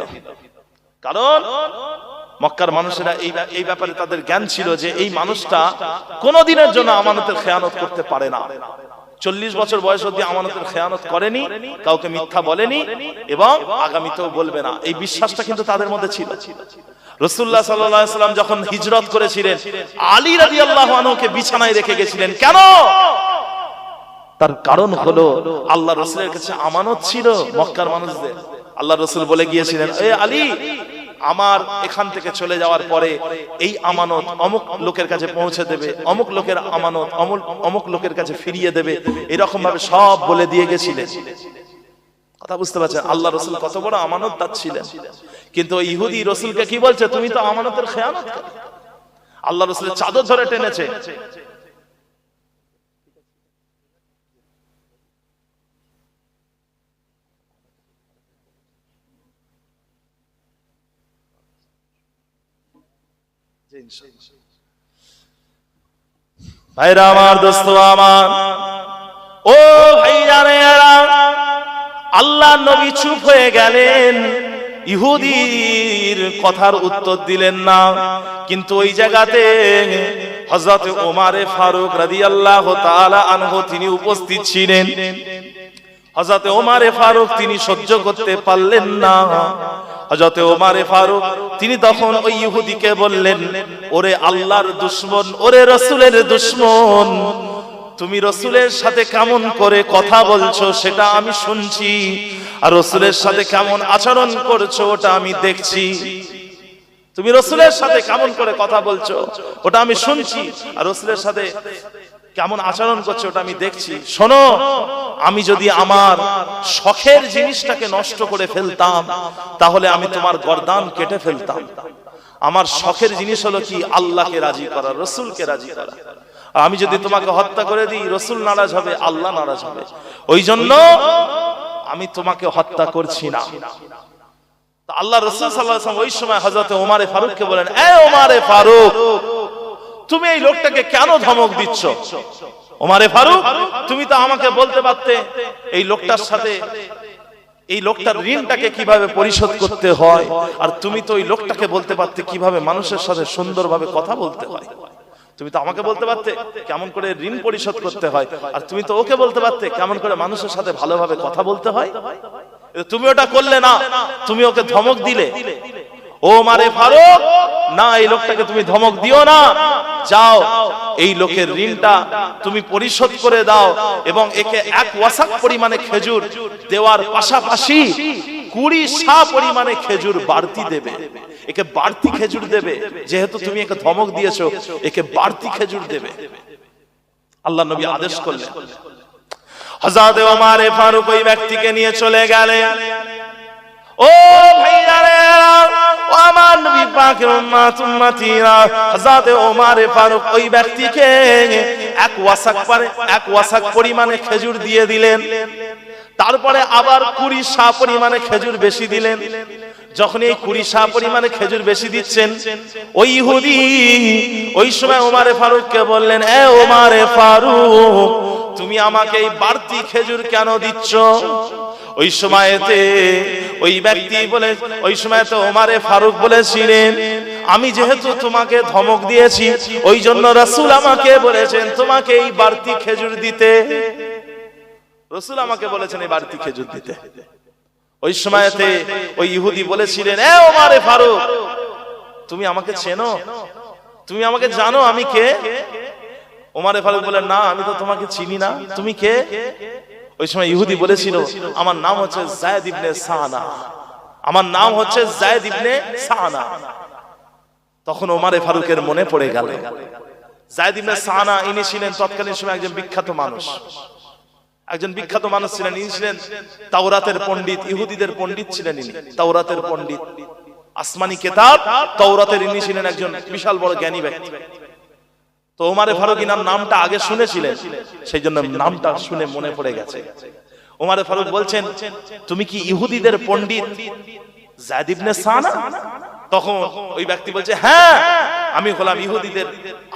কারণ মক্কার মানুষেরা এই ব্যাপারে তাদের জ্ঞান ছিল যে এই মানুষটা কোনোদিনের জন্য আমানতের খেয়ানত করতে পারে না। 40 বছর বয়স অবধি আমানতের খেয়ানত করেনি, কাউকে মিথ্যা বলেনি এবং আগামীতেও বলবে না, এই বিশ্বাসটা কিন্তু তাদের মধ্যে ছিল। রাসূলুল্লাহ সাল্লাল্লাহু আলাইহি ওয়াসাল্লাম যখন হিজরত করেছিলেন, আলী রাদিয়াল্লাহু আনহুকে বিছানায় রেখে গেছিলেন। কেন? তার কারণ হলো আল্লাহ রাসূলের কাছে আমানত ছিল মক্কার মানুষদের। আল্লাহ রাসূল বলে গিয়েছিলেন, এ আলী, আমার এখান থেকে চলে যাওয়ার পরে এই আমানত অমুক লোকের কাছে পৌঁছে দেবে, অমুক লোকের আমানত অমুক লোকের কাছে ফিরিয়ে দেবে, এরকম ভাবে সব বলে দিয়ে গেছিলেন। কথা বুঝতে পারছেন? আল্লাহ রাসূল কত বড় আমানতদার ছিলেন। কিন্তু ওই ইহুদি রাসূলকে কি বলছে? তুমি তো আমানতের খেয়ানতকারী। আল্লাহ রাসূলের চাদর ধরে টেনেছে। ভাইরা আমার, দোস্ত আমার, ও ভাইজানেরা, আল্লাহ নবী চুপ হয়ে গেলেন, ইহুদির কথার উত্তর দিলেন না। কিন্তু ওই জায়গাতে হযরত ওমর ফারুক রাদিয়াল্লাহু তাআলা আনহু তিনি উপস্থিত ছিলেন। হযরত ওমর ফারুক তিনি সহ্য করতে পারলেন না। হযরত ওমর ফারুক তিনি তখন ওই ইহুদিকে বললেন, ওরে আল্লাহর দুশমন, ওরে রাসূলের দুশমন, তুমি রাসূলের সাথে কেমন করে কথা বলছো সেটা আমি শুনছি, আর রাসূলের সাথে কেমন আচরণ করছো ওটা আমি দেখছি। তুমি রাসূলের সাথে কেমন করে কথা বলছো ওটা আমি শুনছি, আর রাসূলের সাথে কেমন আচরণ করছে ওটা আমি দেখছি। শোনো, আমি যদি আমার শখের জিনিসটাকে নষ্ট করে ফেলতাম তাহলে আমি তোমার গর্দান কেটে ফেলতাম। আমার শখের জিনিস হলো কি? আল্লাহকে রাজি করা, রাসূলকে রাজি করা। আমি যদি তোমাকে হত্যা করে দিই, রাসূল নারাজ হবে, আল্লাহ নারাজ হবে। ওই জন্য আমি তোমাকে হত্যা করছি না। আল্লাহ রাসূল সাল্লাল্লাহু আলাইহি ওয়াসাল্লাম ওই সময় হযরত ওমর ফারুককে বলেন, এ ওমর ফারুক, তুমি এই লোকটাকে কেন ধমক দিচ্ছ? ওমর ফারুক, তুমি তো আমাকে বলতে পারতে এই লোকটার সাথে এই লোকটার ঋণটাকে কিভাবে পরিশোধ করতে হয়, আর তুমি তো ওই লোকটাকে বলতে পারতে কিভাবে মানুষের সাথে সুন্দরভাবে কথা বলতে হয়। তুমি তো আমাকে বলতে পারতে কেমন করে ঋণ পরিশোধ করতে হয়, আর তুমি তো ওকে বলতে পারতে কেমন করে মানুষের সাথে ভালোভাবে কথা বলতে হয়। তুমি ওটা করলে না, তুমি ওকে ধমক দিলে। ওমর ফারুক, না, এই লোকটাকে তুমি ধমক দিও না, যাও এই লোকের ঋণটা তুমি পরিশোধ করে দাও এবং একে 1 ওয়াসাক পরিমাণে খেজুর দেওয়ার পাশাপাশি 20 সা পরিমাণে খেজুর বাড়তি দেবে। একে বাড়তি খেজুর দেবে, যেহেতু তুমি একে ধমক দিয়েছো, একে বাড়তি খেজুর দেবে। আল্লাহ নবী আদেশ করলেন। হযরত ওমর ফারুক ওই ব্যক্তিকে নিয়ে চলে গেলেন। ও ভাইয়ারে, ও আমার নবী পাকের উম্মত উম্মতিরা, হযরত ওমর ফারুক ওই ব্যক্তিকে 1 ওয়াসাক পরিমাণে খেজুর দিয়ে দিলেন। তারপরে আবার 20 সা পরিমাণে খেজুর বেশি দিলেন। যখন এই 20 সা পরিমাণে খেজুর বেশি দিচ্ছেন, ওই ইহুদি ওই সময় ওমর ফারুককে বললেন, এ ওমর ফারুক, তুমি আমাকে এই বাড়তি খেজুর কেন দিচ্ছ? ওই সময়তে ওই ব্যক্তি বলে, ওই সময়তে ওমর ফারুক বলেছিলেন, আমি যেহেতু তোমাকে ধমক দিয়েছি, ওই জন্য রাসূল আমাকে বলেছেন তোমাকে এই বাড়তি খেজুর দিতে। রাসূল আমাকে বলেছেন এই বাড়তি খেজুর দিতে। ওই সময়তে ওই ইহুদি বলেছিলেন, এ ওমর ফারুক, তুমি আমাকে চেনো? তুমি আমাকে জানো আমি কে? ওমর ফারুক বলেন, না, আমি তো তোমাকে চিনি না, তুমি কে? ওই সময় ইহুদি বলেছিল, আমার নাম হচ্ছে যায়েদ ইবনে সানা, আমার নাম হচ্ছে যায়েদ ইবনে সানা। তখন ওমর ফারুকের মনে পড়ে গেল, যায়েদ ইবনে সানা ইনি ছিলেন তৎকালীন সময় একজন বিখ্যাত মানুষ, ছিলেন। ইনি ছিলেন তাওরাতের পণ্ডিত, ইহুদিদের পণ্ডিত ছিলেন ইনি, তাওরাতের পণ্ডিত, আসমানি কিতাব তাওরাতের ইনি ছিলেন একজন বিশাল বড় জ্ঞানী ব্যক্তি। তো ওমর ফারুক ইনার নামটা আগে শুনেছিলেন, সেই জন্য নামটা শুনে মনে পড়ে গেছে। ওমর ফারুক বলছেন, তুমি কি ইহুদিদের পণ্ডিত যায়েদ ইবনে সানা? তখন ওই ব্যক্তি বলছে, হ্যাঁ, আমি হলাম ইহুদিদের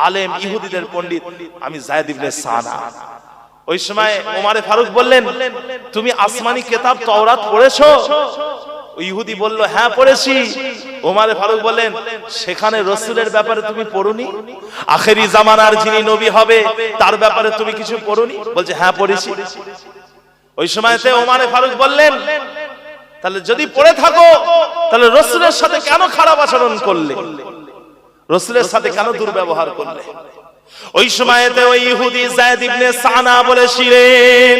আলেম, ইহুদিদের পণ্ডিত, আমি যায়েদ ইবনে সানা। ওই সময় ওমর ফারুক বললেন, তুমি আসমানি কিতাব তাওরাত পড়েছো? ইহুদি বলল, হ্যাঁ পড়েছি। ওমর ফারুক বললেন, সেখানে রাসূলের ব্যাপারে তুমি পড়োনি? আখেরি জামানার যিনি নবী হবে তার ব্যাপারে তুমি কিছু পড়োনি? বলছে, হ্যাঁ পড়েছি। ওই সময়তে ওমর ফারুক বললেন, তাহলে যদি পড়ে থাকো তাহলে রাসূলের সাথে কেন খারাপ আচরণ করলে? রাসূলের সাথে কেন দুর্ব্যবহার করলে? ওই সময়তে ওই ইহুদি যায়েদ ইবনে সানা বলেছিলেন,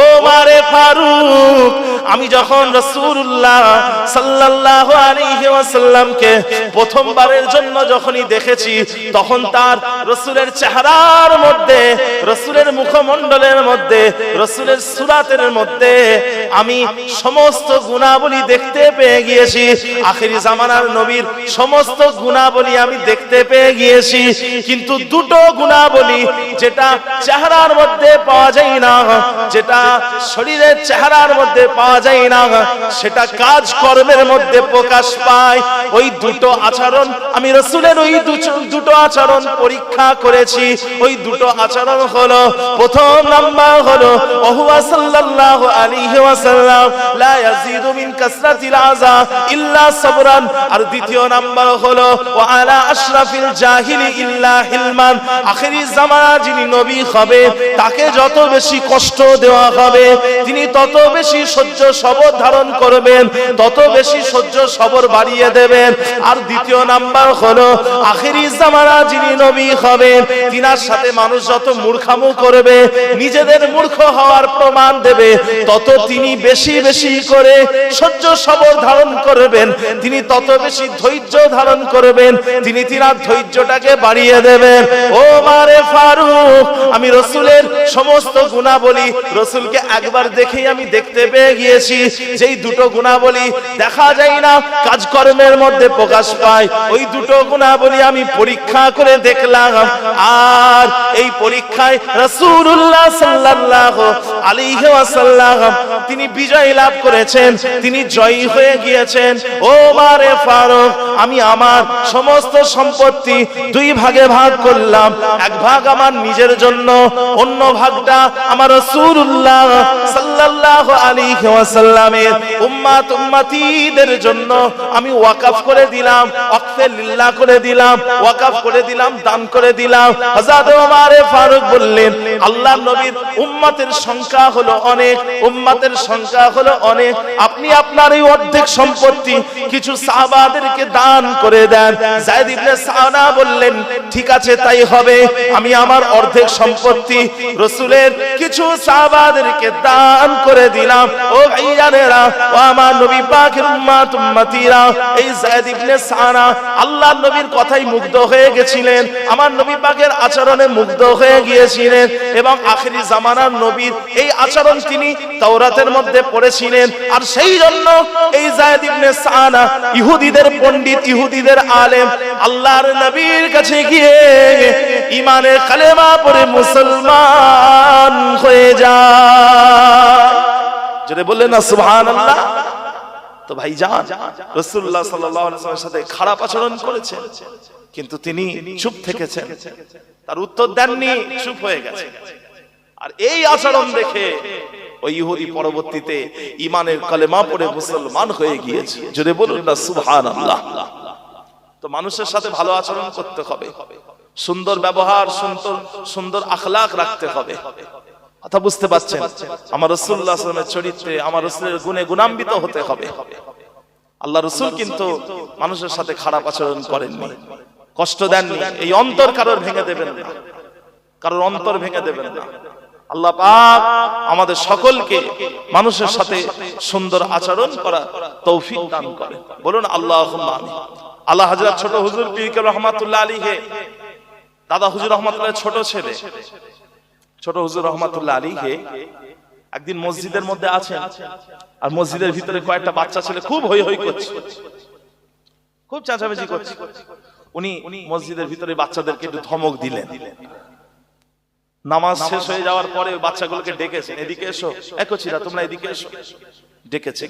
ওমর ফারুক, আমি যখন রাসূলুল্লাহ সাল্লাল্লাহু আলাইহি ওয়াসাল্লামকে প্রথমবারের জন্য যখনই দেখেছি, তখন তার রাসূলের চেহারার মধ্যে, রাসূলের মুখমণ্ডলের মধ্যে, রাসূলের সুরাতের মধ্যে আমি সমস্ত গুণাবলী দেখতে পেয়ে গিয়েছি। আখেরি জামানার নবীর সমস্ত গুণাবলী আমি দেখতে পেয়ে গিয়েছি, কিন্তু দুটো গুণাবলী যেটা চেহারার মধ্যে পাওয়া যায় না, যেটা শরীরের চেহারার মধ্যে পাওয়া যায় না, সেটা কাজ কর্মের মধ্যে প্রকাশ পায়। ওই দুটো আচরণ আমি রাসূলের ওই দুটো আচরণ পরীক্ষা করেছি। ওই দুটো আচরণ হলো, প্রথম নাম্বার হলো ওহুয়া সাল্লাল্লাহু আলাইহি ওয়াসাল্লাম লা ইয়াজিদু মিন কাসরাতিল আযা ইল্লা সাবরান, আর দ্বিতীয় নাম্বার হলো ওয়া আলা আশরাফিল জাহিলি ইল্লা হিলমান। আখেরি জামানা যিনি নবী হবে তাকে যত বেশি কষ্ট দেওয়া হবে, তিনি তত বেশি সহ্য সবর ধারণ করবেন, তত বেশি সহ্য সবর বাড়িয়ে দেবেন। আর দ্বিতীয় নাম্বার হলো, আখেরি জামানা যিনি নবী হবেন তিনার সাথে মানুষ যত মূর্খামু করবে, নিজেদের মূর্খ হওয়ার প্রমাণ দেবে, তত তিনি বেশি বেশি করে সহ্য সবর ধারণ করবেন, তিনি তত বেশি ধৈর্য ধারণ করবেন, তিনি তিনার ধৈর্যটাকে বাড়িয়ে দেবেন। ওমর ফারুক, আমি রাসূলের সমস্ত গুণাবলী রাসূলকে একবার দেখেই আমি দেখতে পেয়ে গিয়েছি, যেই দুটো গুণাবলী দেখা যায় না, কাজকর্মের মধ্যে প্রকাশ পায়, ওই দুটো গুণাবলী আমি পরীক্ষা করে দেখলাম। আর এই পরীক্ষায় রাসূলুল্লাহ সাল্লাল্লাহু আলাইহি ওয়াসাল্লাম তিনি বিজয় লাভ করেছেন, তিনি জয়ী হয়ে গিয়েছেন। ও মারে ফারুক, আমি আমার সমস্ত সম্পত্তি দুই ভাগে ভাগ করলাম, এক ভাগ আমার নিজের জন্য, অন্য ভাগটা আমার রাসূলুল্লাহ সাল্লাল্লাহু আলাইহি ওয়াসাল্লামের উম্মতীদের জন্য আমি ওয়াকফ করে দিলাম, ওয়াকফে লিল্লাহ করে দিলাম, ওয়াকফ করে দিলাম, দান করে দিলাম। হযরত ওমর ফারুক বললেন, আল্লাহর নবীর উম্মতের সংখ্যা হলো অনেক, উম্মতের সংখ্যা হলো অনেক, আপনি আপনার এই অর্ধেক সম্পত্তি কিছু সাহাবাদেরকে দান করে দেন। যায়েদ ইবনে সানা বললেন, ঠিক আছে তাই হবে, আমি আমার অর্ধেক সম্পত্তি রাসূলের কিছু সাহাবাদেরকে দান করে দিলাম। ও ভাইজানেরা, ও আমার নবী পাকের উম্মতীরা, এই যায়েদ ইবনে সানা আল্লাহর নবীর কথাই মুগ্ধ হয়ে গেছিলেন, আমার নবী পাকের আচরণে মুগ্ধ হয়ে গিয়েছিলেন, এবং আখিরি জামানার নবীর এই আচরণ তিনি তাওরাতের মধ্যে পড়েছিলেন। আর সেই জন্য এই যায়েদ ইবনে সানা ইহুদিদের পণ্ডিত, ইহুদিদের আলেম, আল্লাহর নবীর কাছে গিয়ে ঈমানের কালেমা পড়ে মুসলমান হয়ে যায়। যদি বললেন না সুবহানাল্লাহ। তো ভাইজান, রাসূলুল্লাহ সাল্লাল্লাহু আলাইহি ওয়াসাল্লামের সাথে খারাপ আচরণ করেছেন, কিন্তু তিনি চুপ থেকেছেন, তার উত্তর দেননি, চুপ হয়ে গেছেন। আর এই আচরণ দেখে ওই ইহুদি পরবর্তীতে ঈমানের কালেমা পড়ে মুসলমান হয়ে গিয়েছে। যদি বলুন না সুবহানাল্লাহ। তো মানুষের সাথে ভালো আচরণ করতে হবে, সুন্দর ব্যবহার, সুন্দর আখলাক রাখতে হবে। কথা বুঝতে পারছেন? আমার রাসূলুল্লাহ সাল্লাল্লাহু আলাইহি ওয়াসাল্লামের চরিত্রে, আমার রাসূলের গুণে গুণান্বিত হতে হবে। আল্লাহ রাসূল কিন্তু মানুষের সাথে খারাপ আচরণ করেননি, কষ্ট দেননি। এই অন্তর কারোর ভেঙে দেবেন না, কারোর অন্তর ভেঙে দেবেন না। আল্লাহ পাক আমাদের সকলকে মানুষের সাথে সুন্দর আচরণ করা তৌফিক দান করেন। বলুন আল্লাহুম্মা আমিন। আল্লাহ হযরত ছোট হুজুর পীর রহমাতুল্লাহ আলাইহি, দাদা হুজুর রহমাতুল্লাহ ছোট ছেলে, ছোট হুজুর রহমাতুল্লাহ আলাইহি একদিন মসজিদের মধ্যে আছেন, আর মসজিদের ভিতরে কয়েকটা বাচ্চা ছেলে খুব হই হই করছে, খুব চেঁচামেচি করছে। উনি মসজিদের ভিতরে বাচ্চাদেরকে একটু ধমক দিলেন। নামাজ শেষ হয়ে যাওয়ার পরে বাচ্চাগুলোকে ডেকেছেন, এদিকে এসো, একচিরা তোমরা এদিকে এসো। ডেকেছে,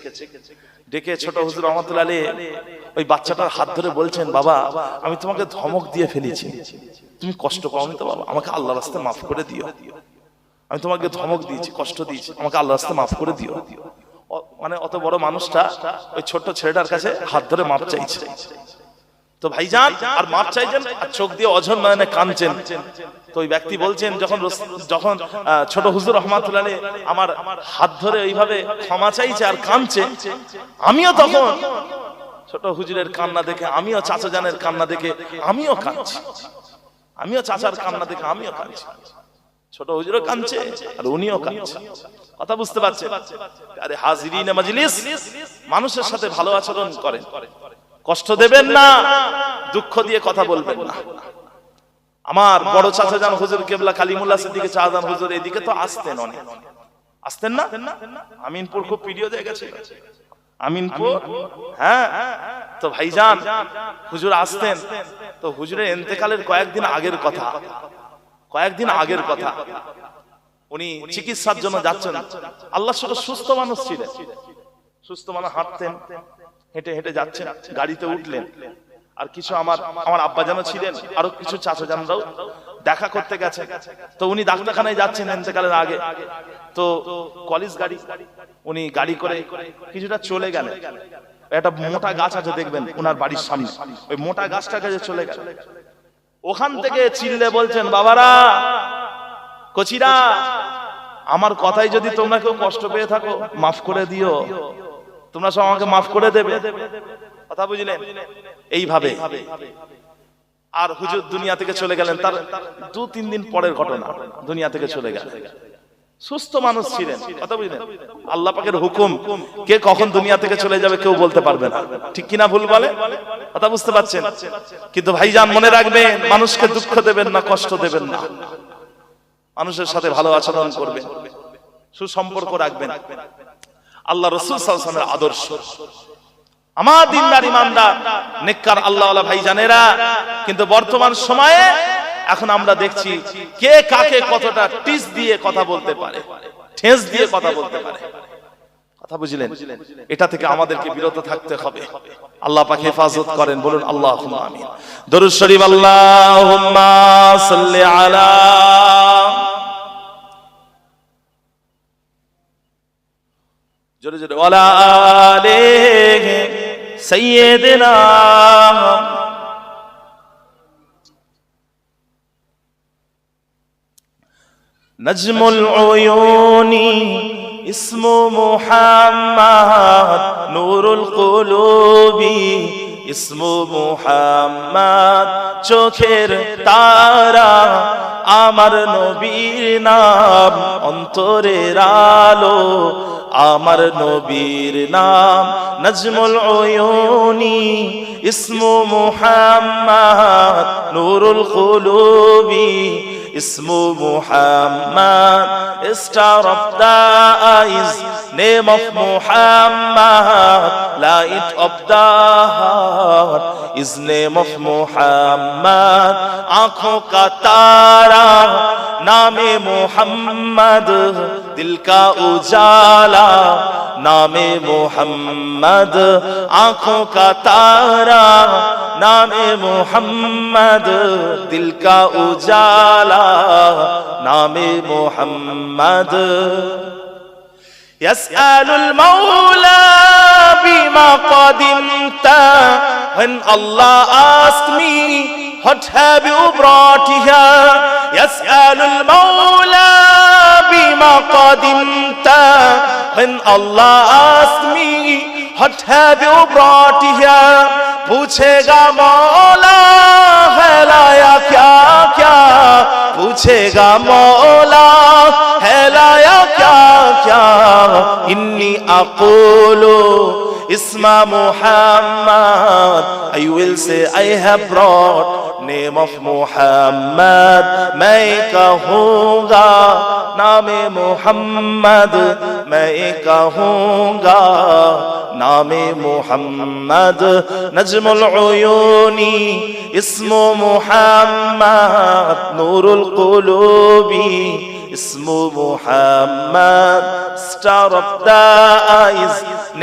ডেকে ছোট হুজুর রহমাতুল্লাহ আলাইহি ওই বাচ্চাটার হাত ধরে বলছেন, বাবা আমি তোমাকে ধমক দিয়ে ফেলেছি, তুমি কষ্ট পাওনি তো বাবা, আমাকে আল্লাহর রাস্তায় মাফ করে দিও। আমি তোমাকে ধমক দিয়েছি, কষ্ট দিয়েছি, আমাকে আল্লাহর রাস্তায় মাফ করে দিও। মানে অত বড় মানুষটা ওই ছোট্ট ছেলেটার কাছে হাত ধরে মাপ চাইছে। তো ভাইজান আর মাপ চাইছেন, আর চোখ দিয়ে অঝর নয়নে কাঁদছেন। তো ওই ব্যক্তি বলছেন, যখন ছোট হুজুর রহমাতুল্লাহ আলাইহি আমার হাত ধরে এইভাবে ক্ষমা চাইছে আর কাঁদছে, আমিও তখন ছোট হুজুরের কান্না দেখে, আমিও চাচা জানের কান্না দেখে আমিও কাঁদছি, আমিও চাচার কান্না দেখে আমিও কাঁদছি। ছোট হুজুরও কাঁদছে আর উনিও কাঁদছে। কথা বুঝতে পারছেন? আরে হাজিরিনে মাজলিস, মানুষের সাথে ভালো আচরণ করেন, কষ্ট দেবেন না, দুঃখ দিয়ে কথা বলবেন না। আমার বড় চাচা জান হুজুর কেবলা কালিমুল্লাহ সিদ্দিকী চাচাজান হুজুর এদিকে তো আসতেন, অনেক আসতেন না? আমিনপুর খুব প্রিয় জায়গা ছিল, আমিনপুর। হ্যাঁ, তো ভাইজান হুজুর আসতেন। তো হুজুরের ইন্তেকালের কয়েকদিন আগের কথা, উনি চিকিৎসার জন্য যাচ্ছেন। আল্লাহ শুধু সুস্থ মানুষ ছিলেন, সুস্থ মানুষ, হাঁটতেন, হেঁটে হেঁটে যাচ্ছেন, গাড়িতে উঠলেন। আর কিছু আমার আব্বাজানও ছিলেন, আরো কিছু চাচাজানরাও দেখা করতে গেছে। তো উনি ডাক্তারখানায় যাচ্ছেন ইন্তেকালের আগে। তো কলেজ গাড়ি, উনি গাড়ি করে কিছুটা চলে গেলেন। একটা মোটা গাছ আছে দেখবেন ওনার বাড়ির সামনে, ওই মোটা গাছটার কাছে চলে গেল। ওখান থেকে চিল্লে বলছেন, বাবারা, কচিরা, আমার কথাই যদি তোমরা কেউ কষ্ট পেয়ে থাকো মাফ করে দিও, তোমরা সব আমাকে মাফ করে দেবে। কথা বুঝলেন? এইভাবে। আর হুজুর দুনিয়া থেকে চলে গেলেন, তার 2-3 দিন পরের ঘটনা, দুনিয়া থেকে চলে গেলেন। সুস্থ মানুষ ছিলেন। কথা বুঝলেন? আল্লাহ পাকের হুকুম, কে কখন দুনিয়া থেকে চলে যাবে কেউ বলতে পারবে না, ঠিক কিনা ভুল বলে? কথা বুঝতে পারছেন? কিন্তু ভাইজান মনে রাখবেন, মানুষকে দুঃখ দেবেন না, কষ্ট দেবেন না, মানুষের সাথে ভালো আচরণ করবেন, সুসম্পর্ক রাখবেন। আল্লাহ রাসূল সাল্লাল্লাহু আলাইহি ওয়াসাল্লামের আদর্শ। আমার দিনদার ইমানদার নেককার আল্লাহওয়ালা ভাইজানেরা, কিন্তু বর্তমান সময়ে এখন আমরা দেখছি কে কাকে কতটা টিস দিয়ে কথা বলতে পারে, ঠেস দিয়ে কথা বলতে পারে। কথা বুঝলেন? এটা থেকে আমাদেরকে বিরত থাকতে হবে। আল্লাহ পাক হেফাজত করেন, বলুন আল্লাহুম্মা আমিন। দরুদ শরীফ, আল্লাহুম্মা সাল্লি আলা জোরে জোরে ওয়ালা আলিহি সাইয়্যিদিনা নাজমুল উয়ুনি ইসমু মুহাম্মদ নূরুল কুলুবি ইসমু মুহাম্মদ চোখের তারা আমার নবীর নাম অন্তরের আলো আমার নবীর নাম Nazmul উয়ুনি ইসমু Muhammad Nurul কুলুবি Ismu Muhammad, star of the eyes, name of Muhammad, light of the heart, is name of Muhammad, aankhon ka tara, naame Muhammad, dil ka ujala, naame Muhammad, aankhon ka tara, naame Muhammad, dil ka ujala, नामे मोहम्मद यसअलुल मौला बिमा qadimta when Allah asked me what have you brought here यसअलुल मौला बिमा qadimta when Allah asked me what have you brought here पूछेगा मौला है लाया क्या क्या पूछेगा मौला है लाया क्या क्या इन्नी अक़ूलु इस्मा Muhammad I will say I have brought name of Muhammad मैं कहूँगा नामे मुहम्मद मैं कहूँगा नामे मुहम्मद नजमुल उयूनी इस्मु मुहम्मद नूरुल कुलूबी इस्मु मुहम्मद star of the eyes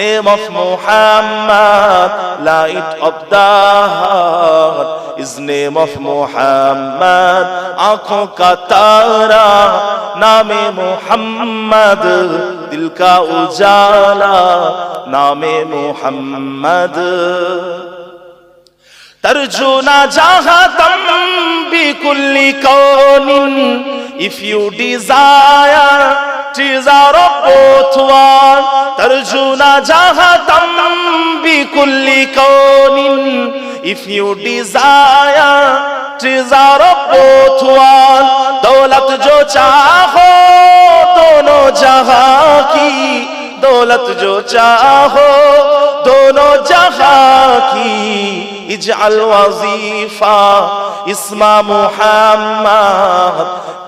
name of Muhammad light of the heart is name of Muhammad aankhon ka tara naame Muhammad dil ka ujala naame Muhammad tarjuna jahatam bi kulli kaunin if you desire treasure of both one tarjuna jahatam bi kulli kaunin if you desire treasure of both one दौलत जो चाहो दोनों जहां की दौलत जो चाहो दोनों जहां की इजअल वजीफा इस्मा Muhammad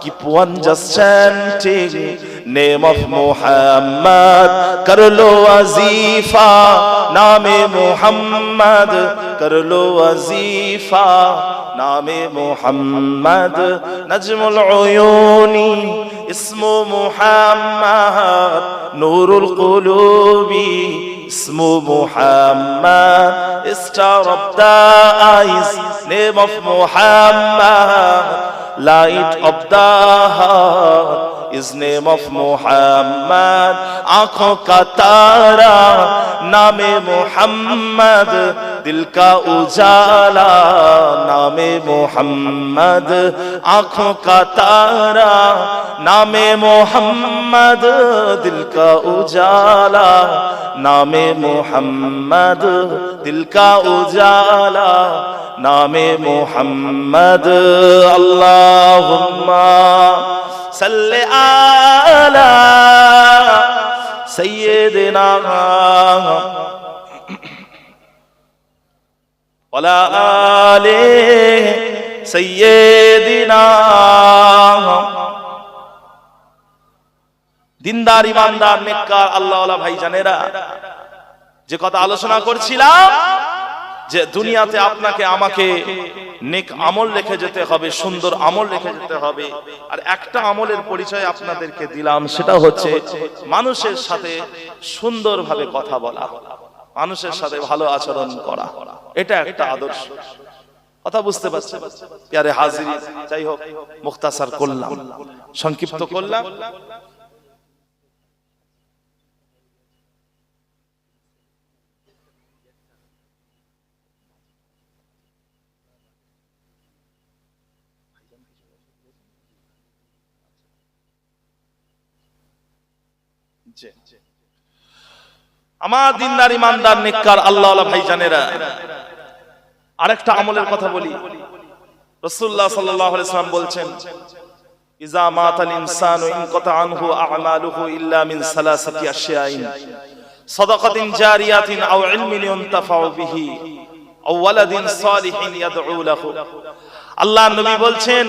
keep one just chanting name of Muhammad kar lo wazifa naame Muhammad kar lo wazifa naame Muhammad najmul uyuni ismu Muhammad nurul qulubi ismu Muhammad star of the eyes name of Muhammad light of the heart is name of Muhammad aankhon ka tara naame Muhammad dil ka ujala naame Muhammad aankhon ka tara naame Muhammad dil ka ujala naame Muhammad dil ka ujala naame Muhammad Allahumma salli ala sayyidina wala ali sayyidina দিনদার ইমানদার নেককার আল্লাহওয়ালা ভাইজানেরা যে কথা আলোচনা করছিলাম যে দুনিয়াতে আপনাকে আমাকে নেক আমল লিখে যেতে হবে, সুন্দর আমল লিখে যেতে হবে। আর একটা আমলের পরিচয় আপনাদেরকে দিলাম, সেটা হচ্ছে মানুষের সাথে সুন্দরভাবে কথা বলা, মানুষের সাথে ভালো আচরণ করা। এটা একটা আদর্শ। কথা বুঝতে পারছেন? প্যারে হাজির, যাই হোক মুখতাসার করলাম, সংক্ষিপ্ত করলাম। আমার দিনদার ইমানদার নেককার আল্লাহওয়ালা ভাইজানেরা, আরেকটা আমলের কথা বলি। রাসূলুল্লাহ সাল্লাল্লাহু আলাইহি ওয়াসাল্লাম বলছেন, ইজা মাতাল ইনসানু ইনকাতা আনহু আমালুহু ইল্লা মিন সালাসাতি আশিয়াইন, সাদাকাতিন জারিয়াতিন আও ইলমিন ইউনতাফাউ বিহি আও ওয়ালাদিন সালিহিন ইয়াদউ লাহু। আল্লাহর নবী বলছেন,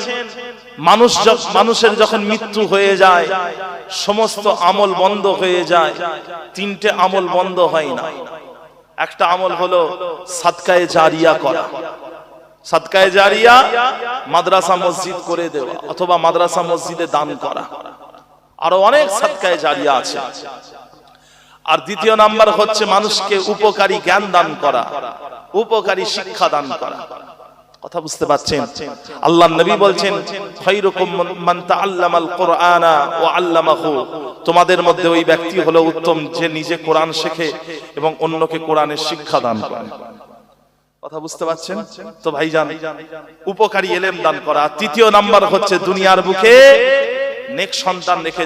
মানুষের যখন মৃত্যু হয়ে যায়, সমস্ত আমল বন্ধ হয়ে যায়। তিনটে আমল বন্ধ হয় না। একটা আমল হলো সাদকায়ে জারিয়া করা। সাদকায়ে জারিয়া, মাদ্রাসা মসজিদ করে দেওয়া অথবা মাদ্রাসা মসজিদে দান করা। আরো অনেক সাদকায়ে জারিয়া আছে। আর দ্বিতীয় নাম্বার হচ্ছে মানুষকে উপকারী জ্ঞান দান করা, উপকারী শিক্ষা দান করা। কথা বুঝতে পারছেন? আল্লাহর নবী বলছেন, খায়রুকুম মান তাআল্লামাল কুরআনা ওয়া আল্লামাহু, তোমাদের মধ্যে ওই ব্যক্তি হলো উত্তম যে নিজে কোরআন শেখে এবং অন্যকে কোরআনের শিক্ষা দান করে। কথা বুঝতে পারছেন তো ভাইজান? উপকারী ইলম দান করা। তৃতীয় নাম্বার হচ্ছে দুনিয়ার বুকে নেক সন্তান রেখে